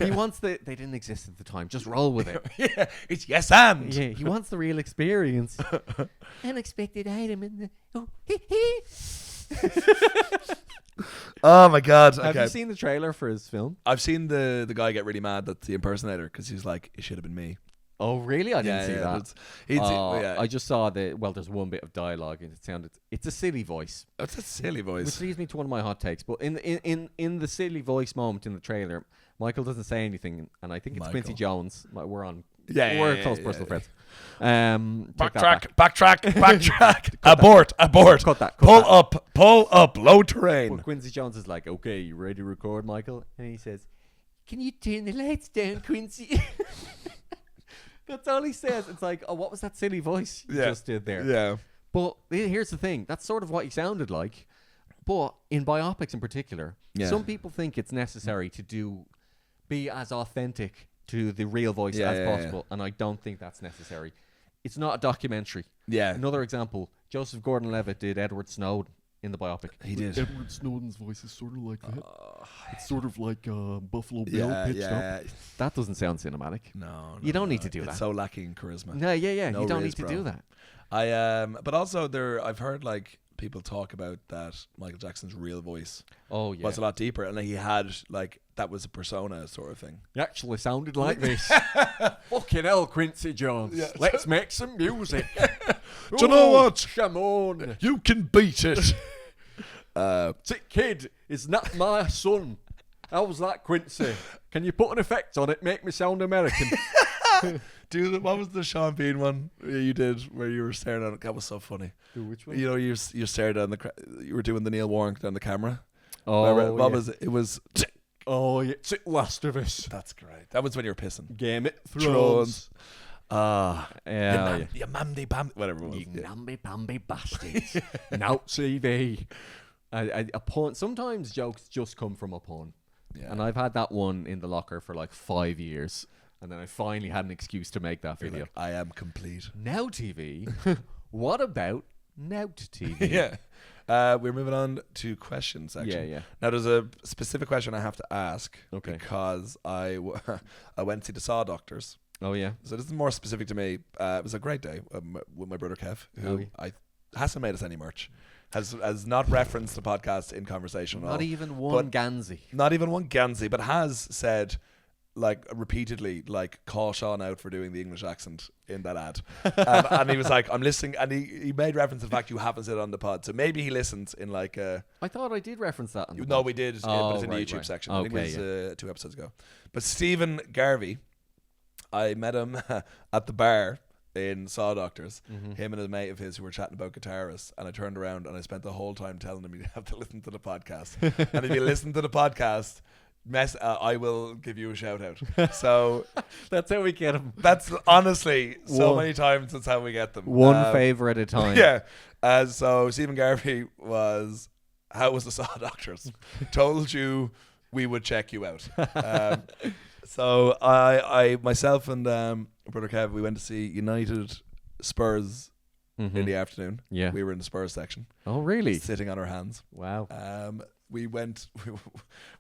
he wants they didn't exist at the time. Just roll with it. Yeah, it's yes and. Yeah, he wants the real experience. Unexpected item in the. Oh my God! Have you seen the trailer for his film? I've seen the guy get really mad that's the impersonator because he's like, it should have been me. Oh really? I didn't see that. I just saw there's one bit of dialogue and it's a silly voice. It's a silly voice. Which leads me to one of my hot takes. But in the silly voice moment in the trailer, Michael doesn't say anything, and I think it's Quincy Jones. We're close personal friends. Backtrack. Abort. Cut that. Pull up. Low terrain. Well, Quincy Jones is like, okay, you ready to record, Michael? And he says, can you turn the lights down, Quincy? That's all he says. It's like, oh, what was that silly voice you just did there? Yeah. But here's the thing. That's sort of what he sounded like. But in biopics in particular, some people think it's necessary to be as authentic to the real voice as possible. And I don't think that's necessary. It's not a documentary. Yeah. Another example, Joseph Gordon-Levitt did Edward Snowden in the biopic. He did. Edward Snowden's voice is sort of like that. It's sort of like Buffalo Bill pitched up. That doesn't sound cinematic. No, you don't need to do that. It's so lacking in charisma. No, No you don't riz, need to do that. But also I've heard like people talk about that Michael Jackson's real voice. Oh yeah, was a lot deeper, and he had like that was a persona sort of thing. He actually sounded like this. Fucking hell, Quincy Jones. Yeah. Let's make some music. Do you know what? Come on, you can beat it. Sick kid is not my son. How's that, Quincy? Can you put an effect on it? Make me sound American. Dude, what was the Sean Bean one you did where you were staring at it? That was so funny. Dude, which one? You stared down you were doing the Neil Warnock down the camera. Oh, what was it? It was. Oh, yeah. It's Last of Us. That's great. That was when you were pissing. Game it Thrones. You mamby bam, whatever it was. You namby-pamby bastards. Now CV. A pun. Sometimes jokes just come from a pun. Yeah. And I've had that one in the locker for like 5 years. And then I finally had an excuse to make that video. Like, I am complete. Now TV. What about Now TV? Yeah. We're moving on to questions section. Yeah. Now there's a specific question I have to ask. Okay. Because I went to see the Saw Doctors. Oh yeah. So this is more specific to me. It was a great day with my brother Kev, who hasn't made us any merch. Has not referenced the podcast in conversation at all. Not even one Gansey, but has said like repeatedly, like, call Sean out for doing the English accent in that ad. And he was like, I'm listening, and he made reference to the fact you haven't said it on the pod. So maybe he listens in like I thought I did reference that on the No, pod. we did, but it's in the YouTube section. I think it was 2 episodes ago. But Stephen Garvey, I met him at the bar in Saw Doctors, him and a mate of his who were chatting about guitarists, and I turned around and I spent the whole time telling him you have to listen to the podcast. And if you listen to the podcast, I will give you a shout out. So that's how we get them. That's honestly so many times that's how we get them. One favor at a time. Yeah. So Stephen Garvey was, how was the Saw Doctors? Told you we would check you out. So I myself and brother Kev, we went to see United Spurs in the afternoon. Yeah. We were in the Spurs section. Oh, really? Sitting on our hands. Wow. We went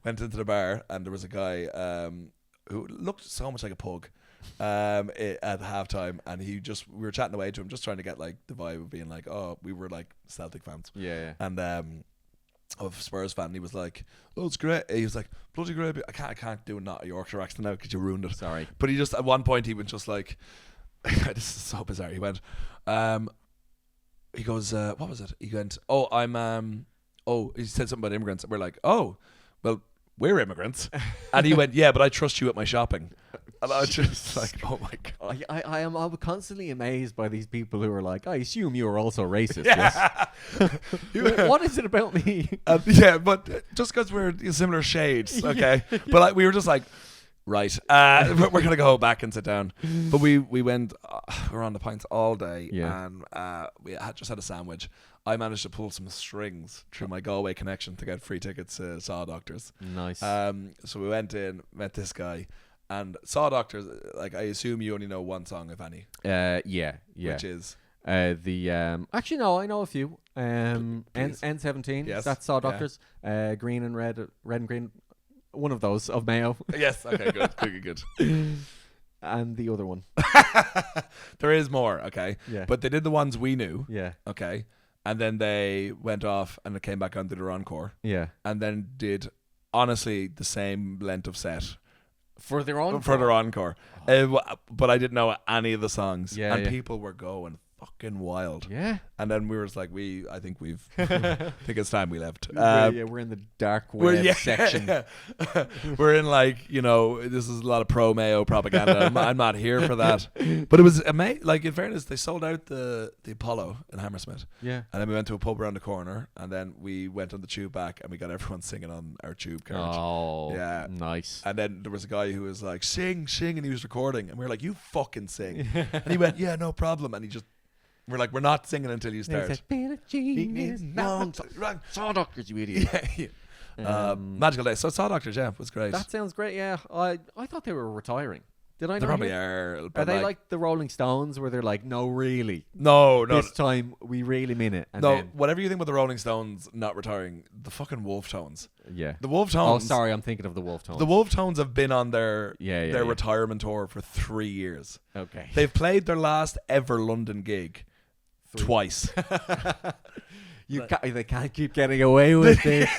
into the bar, and there was a guy who looked so much like a pug at halftime, and we were chatting away to him, just trying to get like the vibe of being like, oh, we were like Celtic fans. Yeah. And of Spurs fan, and he was like, oh, it's great. He was like, bloody great. I can't do not a Yorkshire accent now because you ruined it. Sorry. But he just, at one point, he went just like, this is so bizarre. He went, he goes, what was it? He went, he said something about immigrants. And we're like, oh, well, we're immigrants. And he went, yeah, but I trust you at my shopping. And I was just like, oh my God. I'm constantly amazed by these people who are like, I assume you are also racist. Yeah. Yes. What is it about me? Yeah, but just because we're similar shades, okay? But we were just like, right, we're going to go back and sit down. But we went, we were on the pints all day, and we just had a sandwich. I managed to pull some strings through my Galway connection to get free tickets to Saw Doctors. Nice. So we went in, met this guy. And Saw Doctors, like, I assume you only know one song, if any. Yeah. Which is? Actually, no, I know a few. N17, yes. That's Saw Doctors. Green and red and green. One of those, of Mayo. Yes, okay, good. And the other one. There is more, okay? Yeah. But they did the ones we knew. Yeah. Okay. And then they went off and it came back onto their encore. Yeah. And then did, honestly, the same length of set. For their encore? For their encore. But I didn't know any of the songs. Yeah, and people were going fucking wild. Yeah. And then we were just like, I think it's time we left. We're in the dark web section. We're in like, this is a lot of pro Mayo propaganda. I'm not here for that. But it was amazing. Like, in fairness, they sold out the Apollo in Hammersmith. Yeah. And then we went to a pub around the corner, and then we went on the tube back, and we got everyone singing on our tube carriage. Oh, yeah, nice. And then there was a guy who was like, sing, and he was recording, and we were like, you fucking sing. And he went, yeah, no problem. And we're like, we're not singing until you start. Saw Doctors, you idiot. Yeah. Magical Day. So Saw Doctors, was great. That sounds great. Yeah, I thought they were retiring. Did I? They probably are. Are they like the Rolling Stones, where they're like, no, really? No. This time we really mean it. And no, then, whatever you think about the Rolling Stones not retiring, the fucking Wolf Tones. Yeah. The Wolf Tones. Oh, sorry, I'm thinking of the Wolf Tones. The Wolf Tones have been on their their retirement tour for 3 years. Okay. They've played their last ever London gig twice. They can't keep getting away with this.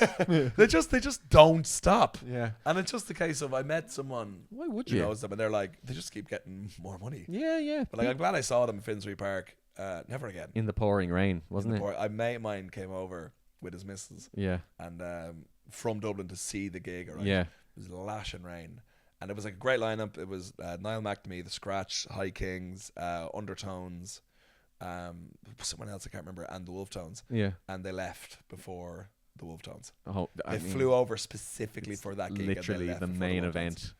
They just don't stop. Yeah. And it's just the case of, I met someone. Why would who you? knows them, and they're like, they just keep getting more money. Yeah. But like, I'm glad I saw them in Finsbury Park. Never again. In the pouring rain, wasn't it? A mate of mine came over with his missus. Yeah. And from Dublin to see the gig. Right? Yeah. It was lashing rain. And it was like a great lineup. It was Niall McNamee, The Scratch, High Kings, Undertones, someone else I can't remember, and the Wolf Tones. Yeah. And they left before the Wolf Tones. Oh, they flew over specifically for that gig. Literally and the main event.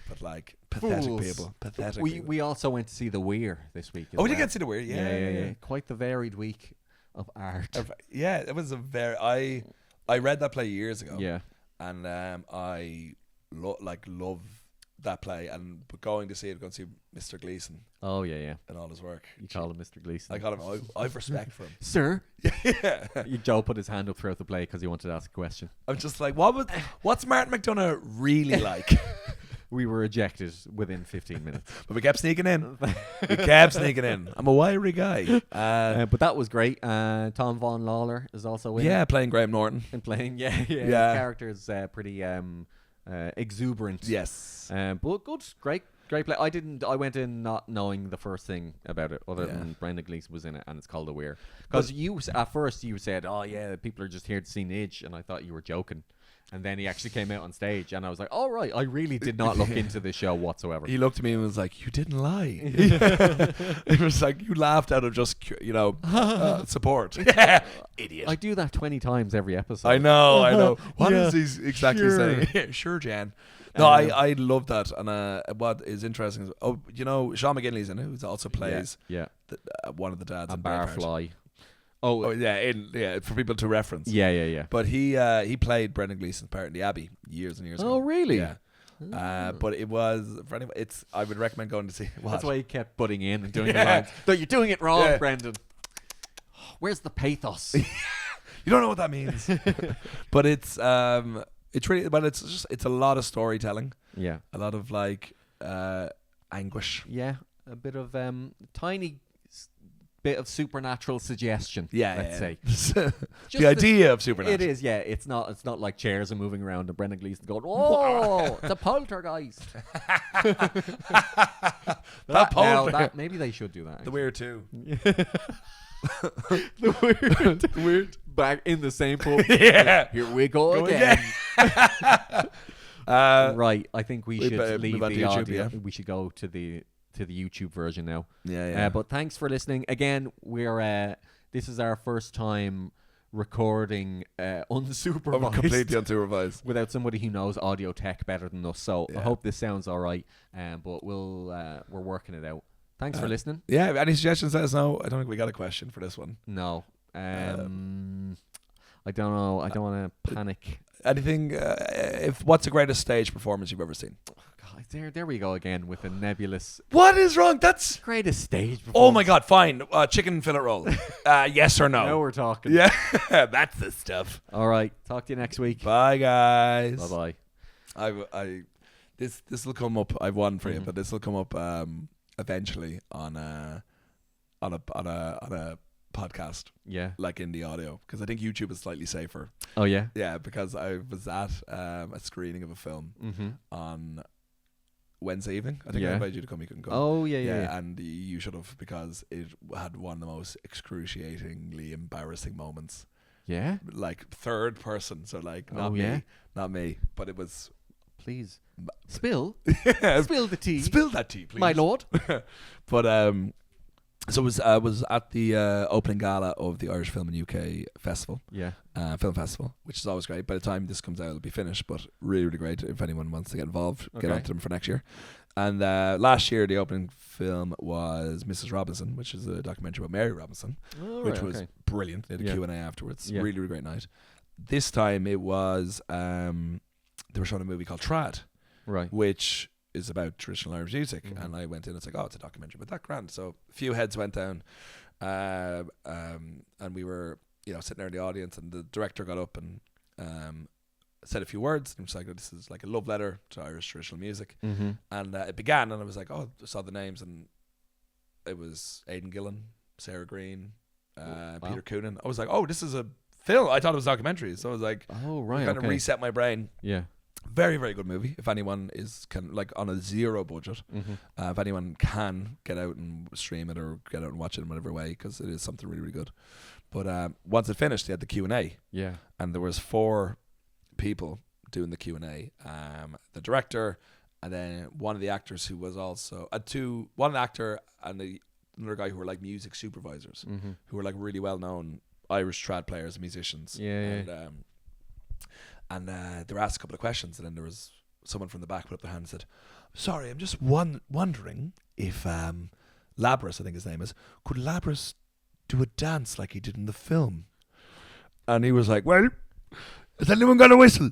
But like, pathetic Fools. people. Pathetic people. We also went to see The Weir this week. We did get to see The Weir. Yeah. Quite the varied week of art. Yeah, it was a very. I read that play years ago. Yeah. And I love that play, and going to see Mr. Gleeson. Oh yeah. And all his work. You call him Mr. Gleeson. I call him. I've respect for him, sir. Yeah. Joe put his hand up throughout the play because he wanted to ask a question. I'm just like, what's Martin McDonagh really like? We were ejected within 15 minutes, but we kept sneaking in. I'm a wiry guy. But that was great. Tom Vaughan Lawler is also in. Yeah, playing Graham Norton. And playing, yeah. His character's pretty exuberant. Yes. But good, great play. I went in not knowing the first thing about it, other than Brendan Gleeson was in it, and it's called The Weir. Because at first you said, "Oh yeah, people are just here to see Nidge," and I thought you were joking. And then he actually came out on stage, and I was like, "All right, I really did not look into this show whatsoever." He looked at me and was like, "You didn't lie." It was like you laughed out of just support. Idiot. I do that 20 times every episode. I know. What Yeah, is he exactly sure. saying? Yeah, sure, Jan. No, I love that. And what is interesting is, Sean McGinley's in it, who also plays one of the dads a in Braveheart. barfly. Oh yeah, for people to reference. Yeah. But he played Brendan Gleeson's part in The Abbey years and years ago. Oh, really? Yeah. But it was for anyone. I would recommend going to see. What? That's why he kept butting in and doing the lines. No, you're doing it wrong, Yeah. Brendan. Where's the pathos? You don't know what that means. But it's really, but it's a lot of storytelling. Yeah. A lot of anguish. Yeah, a bit of tiny bit of supernatural suggestion. Let's say The idea of supernatural. It is. Yeah, it's not like chairs are moving around and Brendan Gleeson going, "Whoa, it's a poltergeist." Maybe they should do that. The Weird too. The weird. Back in the same pub. Yeah. Here we go again. Right. I think we should leave the YouTube, audio. yeah. We should go to the YouTube version now. Yeah. But thanks for listening. Again, this is our first time recording unsupervised. Completely unsupervised. Without somebody who knows audio tech better than us. So I hope this sounds all right. But we're working it out. Thanks for listening. Yeah, any suggestions, let us know. I don't think we got a question for this one. No. I don't know. I don't want to panic. Anything, what's the greatest stage performance you've ever seen? God, there we go again with a nebulous. What is wrong? That's greatest stage performance. Oh my God, fine. Chicken fillet roll. Yes or no? Now we're talking. Yeah, that's the stuff. All right. Talk to you next week. Bye, guys. Bye. This will come up. I've one for you, but this will come up eventually on a podcast. Yeah. Like in the audio, because I think YouTube is slightly safer. Oh yeah. Yeah, because I was at a screening of a film on Wednesday evening. I think I invited you to come. You couldn't go. Oh yeah. And you should have, because it had one of the most excruciatingly embarrassing moments. Yeah. Like third person, so like not me, but it was. Please spill the tea. Spill that tea, please, my lord. But so I was at the opening gala of the Irish Film and UK Festival. Yeah. Film Festival, which is always great. By the time this comes out, it'll be finished, but really, really great. If anyone wants to get involved, get on to them for next year. And last year, the opening film was Mrs. Robinson, which is a documentary about Mary Robinson, which was brilliant. They had a Q&A afterwards. Really, really great night. This time it was, they were showing a movie called Trad, right, which is about traditional Irish music. And I went in, it's like, oh, it's a documentary about that, grand. So a few heads went down, and we were, sitting there in the audience, and the director got up and said a few words, and it was like, this is like a love letter to Irish traditional music. And it began, and I was like, oh, I saw the names, and it was Aidan Gillen, Sarah Green, Peter Coonan. I was like, oh, this is a film. I thought it was a documentary, so I was like, oh right, kind of reset my brain. Yeah. Very, very good movie. If anyone on a zero budget, if anyone can get out and stream it or get out and watch it in whatever way, because it is something really, really good. But once it finished, they had the Q&A. Yeah. And there was 4 people doing the Q&A. The director, and then one of the actors who was also one actor and another guy who were like music supervisors, who were like really well known Irish trad players and musicians. Yeah. And they were asked a couple of questions, and then there was someone from the back put up their hand and said, sorry, I'm just wondering if Labras, I think his name is, could Labras do a dance like he did in the film? And he was like, well, has anyone got a whistle?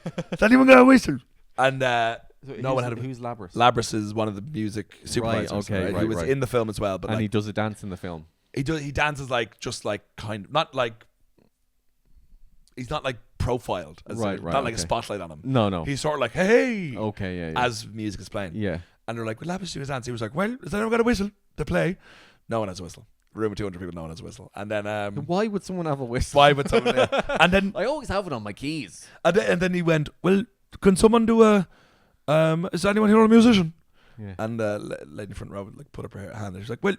Has anyone got a whistle? And no one had a... Who's Labras? Labras is one of the music supervisors. Right. He was in the film as well. But and he does a dance in the film? He dances like, just like kind of, not like... He's not like profiled, not like a spotlight on him. No. He's sort of like, hey, okay, as music is playing. Yeah. And they're like, well, Labras do his dance. He was like, well, has anyone got a whistle to play? No one has a whistle. Room of 200 people, no one has a whistle. And then why would someone have a whistle? Why would someone? And then I always have it on my keys. And then he went, well, can someone do a? Is anyone here a musician? Yeah. And lady in front row like put up her hand, and she's like, well,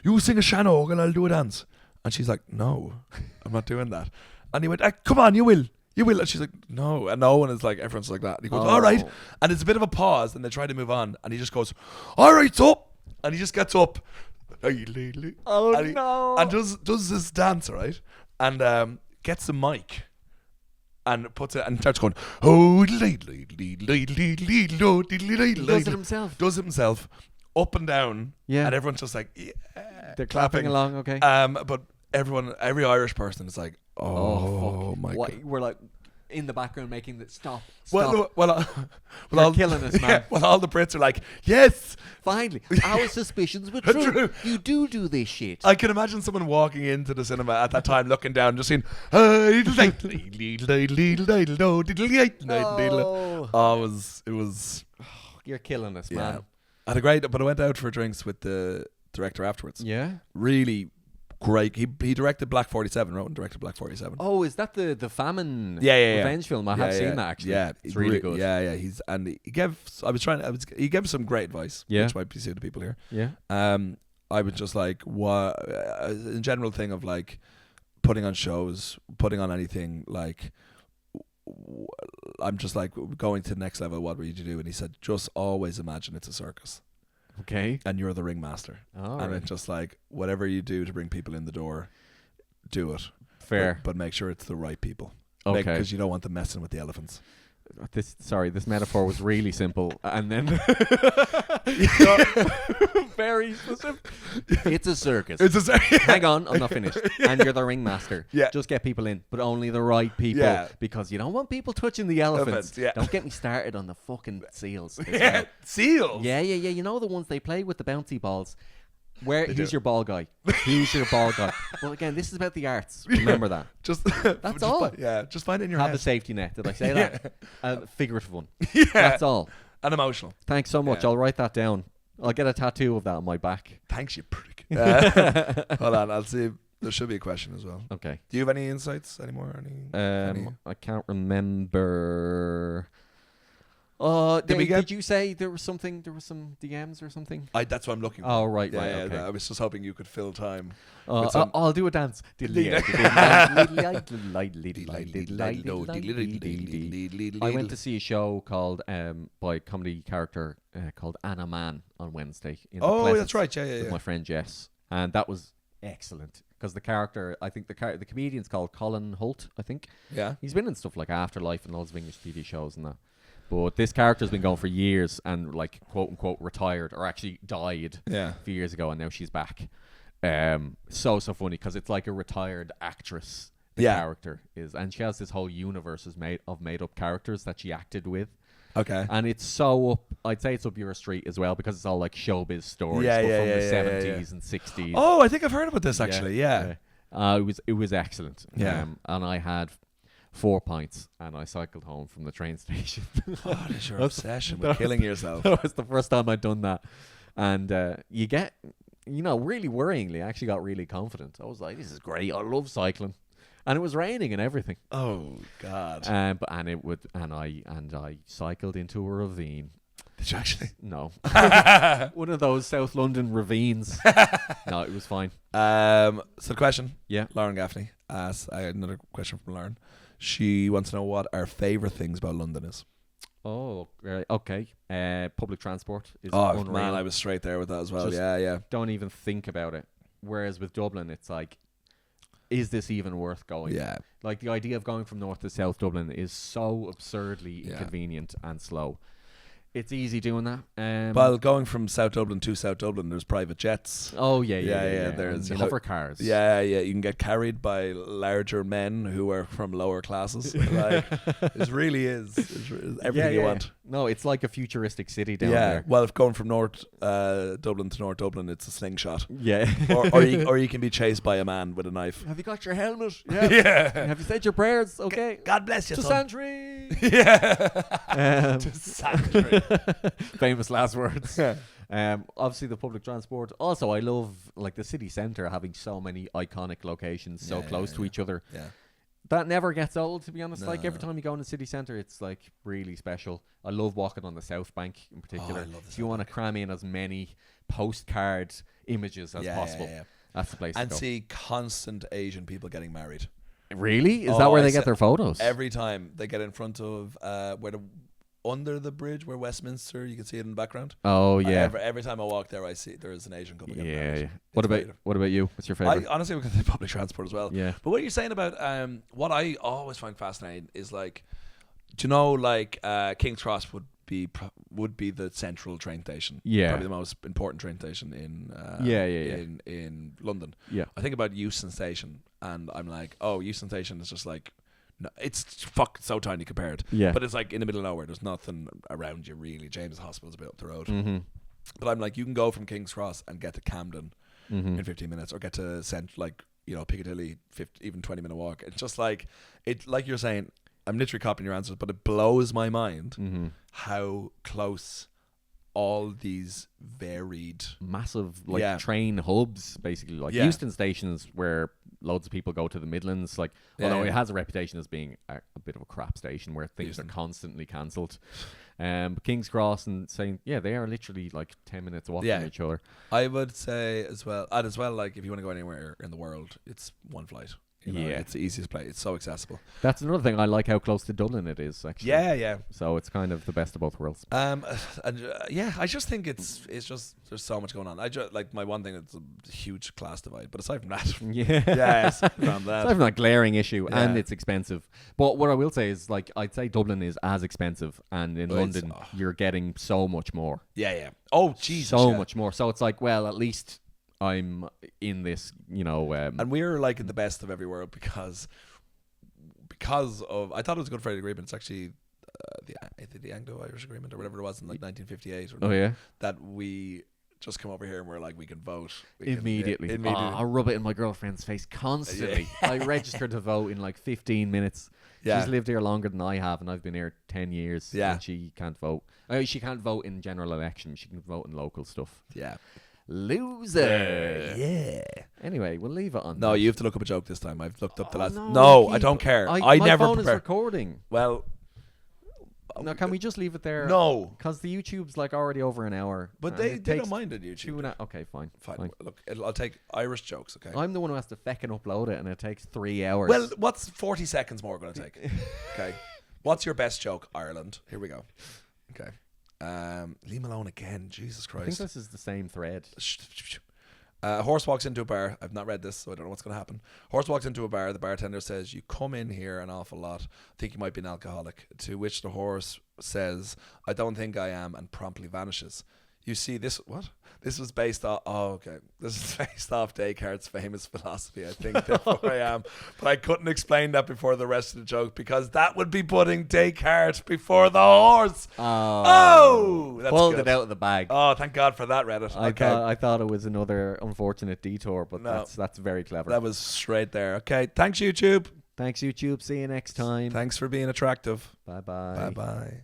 you sing a Shannog and I'll do a dance. And she's like, no, I'm not doing that. And he went, come on, you will. You will. And she's like, no. And no one is like, everyone's like that. And he goes, all right. And it's a bit of a pause, and they try to move on. And he just goes, all right, up. And he just gets up. Oh, and no. And does this dance, right? And gets the mic. And puts it and starts going. Oh, He does it himself. Does it himself, up and down. Yeah. And everyone's just like, yeah, They're clapping along. Okay. But every Irish person is like, oh my god. We're like in the background making the stop. Well, You're killing us, man. Yeah, well, all the Brits are like, yes. Finally, our suspicions were true. You do this shit. I can imagine someone walking into the cinema at that time, looking down, just seeing. It was. You're killing us, Yeah. man. I had a great, but I went out for drinks with the director afterwards. Yeah. Really great. He directed Black 47, wrote and directed Black 47. Oh, is that the famine Yeah. revenge film? I have seen that actually. Yeah, it's really good. Yeah. He gave some great advice, Yeah. which might be suited to people here. Yeah. I was just like, what? In general thing of like putting on shows, putting on anything like. I'm just like, going to the next level. What were you to do? And he said, just always imagine it's a circus. Okay. And you're the ringmaster. And it's just like, whatever you do to bring people in the door, do it. Fair. But make sure it's the right people. Okay. Because you don't want them messing with the elephants. This metaphor was really simple, and then very specific. It's a circus. Hang on, I'm not finished. And you're the ringmaster. Yeah. Just get people in, but only the right people. Yeah. Because you don't want people touching the elephants. Yeah. Don't get me started on the fucking seals. Yeah. Seals. Yeah. You know the ones they play with the bouncy balls. Who's your ball guy? Who's your ball guy? Well, again, this is about the arts. Remember that. That's all. Just find it in your Have head. a safety net. Did I say that? Figurative one. Yeah. That's all. And emotional. Thanks so much. Yeah. I'll write that down. I'll get a tattoo of that on my back. Thanks, you prick. Hold on, I'll see. There should be a question as well. Okay. Do you have any insights anymore? Any? I can't remember. Did you say there was some DMs or something? That's what I'm looking for. Oh, right. Okay. Yeah, I was just hoping you could fill time. I'll do a dance. I went to see a show called by a comedy character called Anna Mann on Wednesday. Oh, that's right. Yeah. With my friend Jess, and that was excellent because the character, I think the comedian's called Colin Holt. I think. Yeah. He's been in stuff like Afterlife and loads of English TV shows and that. But this character's been going for years and like quote unquote retired or actually died a few years ago, and now she's back. So funny because it's like a retired actress. The character is, and she has this whole universe of made up characters that she acted with. Okay. And it's so up. I'd say it's up your street as well because it's all like showbiz stories from the 70s and 60s. Oh, I think I've heard about this actually. Yeah. It was excellent. Yeah. And I had 4 pints and I cycled home from the train station. Oh, that's your obsession with killing yourself. That was the first time I'd done that. And you get, really worryingly, I actually got really confident. I was like, this is great. I love cycling. And it was raining and everything. Oh God! I cycled into a ravine. Did you actually? No. One of those South London ravines. No, it was fine. So the question. Yeah. Lauren Gaffney asks. I had another question from Lauren. She wants to know what our favourite things about London is. Oh, okay. Public transport is unreal. Unreal. Man, I was straight there with that as well. Just yeah. Don't even think about it. Whereas with Dublin, it's like, is this even worth going? Yeah. Like the idea of going from north to south Dublin is so absurdly inconvenient and slow. It's easy doing that. Well, going from South Dublin to South Dublin, there's private jets. Oh, yeah. There's hover cars. Yeah. You can get carried by larger men who are from lower classes. Like, it really is. It's everything you want. No, it's like a futuristic city down there. Well, if going from North Dublin to North Dublin, it's a slingshot. Yeah. or you can be chased by a man with a knife. Have you got your helmet? Yeah. Have you said your prayers? Okay. God bless you, to son. Santry. Yeah. To Santry. Famous last words. Obviously the public transport. Also, I love like the city centre having so many iconic locations so close to each other. Yeah. That never gets old, to be honest. No. Like every time you go in the city centre, it's like really special. I love walking on the South Bank in particular. I love the if you want to cram in as many postcard images as possible, that's the place and to go. see constant Asian people getting married. Really? Is that where they get their photos? Every time they get in front of under the bridge where Westminster, you can see it in the background. Oh yeah. Every time I walk there, I see there is an Asian couple. Yeah. What about you? What's your favorite? Honestly, we could say public transport as well. Yeah. But what you're saying about what I always find fascinating is like, do you know, like King's Cross would be the central train station. Yeah. Probably the most important train station in London. Yeah. I think about Euston Station, and I'm like, oh, Euston Station is just like. No, it's so tiny compared. Yeah. But it's like in the middle of nowhere. There's nothing around you really. James Hospital's a bit up the road. Mm-hmm. But I'm like, you can go from King's Cross and get to Camden Mm-hmm. in 15 minutes, or get to Piccadilly, even 20-minute walk. It's just like like you're saying. I'm literally copying your answers, but it blows my mind how close all these varied, massive train hubs, basically like Euston stations where loads of people go to the Midlands. Like, although it has a reputation as being a bit of a crap station where things are constantly cancelled. But King's Cross and St. they are literally like 10 minutes walk from each other. I would say as well, like if you want to go anywhere in the world, it's one flight. It's the easiest place. It's so accessible. That's another thing. I like how close to Dublin it is, actually. Yeah. So it's kind of the best of both worlds. I just think it's just there's so much going on. I just like my one thing. It's a huge class divide, but aside from that, aside from that glaring issue, and it's expensive. But what I will say is, like, I'd say Dublin is as expensive, and in London you're getting so much more. Yeah. Oh, Jesus, so much more. So it's like, well, at least I'm in this, and we're like in the best of every world because of I thought it was a Good Friday Agreement. It's actually the Anglo-Irish Agreement or whatever it was in like 1958. That we just come over here and we're like, we can vote immediately. I'll rub it in my girlfriend's face constantly. I registered to vote in like 15 minutes. She's lived here longer than I have, and I've been here 10 years. And she can't vote. She can't vote in general elections. She can vote in local stuff. Yeah. Loser. Yeah. Anyway, we'll leave it on. No, that. you have to look up a joke this time. I've looked up the last. No, I don't care. My never phone prepare. is recording. Well, now can we just leave it there? No, because the YouTube's like already over an hour. But they don't mind it. YouTube. Okay, fine. Look, I'll take Irish jokes. Okay. I'm the one who has to feckin' upload it, and it takes 3 hours. Well, what's 40 seconds more going to take? Okay. What's your best joke, Ireland? Here we go. Okay. Leave me alone again. Jesus Christ. I think this is the same thread. A horse walks into a bar. I've not read this, so I don't know what's going to happen. Horse walks into a bar. The bartender says, "You come in here an awful lot. I think you might be an alcoholic." To which the horse says, "I don't think I am," and promptly vanishes. You see this? What? This was based off. Oh, okay. This is based off Descartes' famous philosophy. I think therefore I am, but I couldn't explain that before the rest of the joke because that would be putting Descartes before the horse. That's pulled good. it out of the bag. Oh, thank God for that, Reddit. I thought it was another unfortunate detour, but No. that's very clever. That was straight there. Okay, thanks YouTube. Thanks YouTube. See you next time. Thanks for being attractive. Bye bye. Bye bye.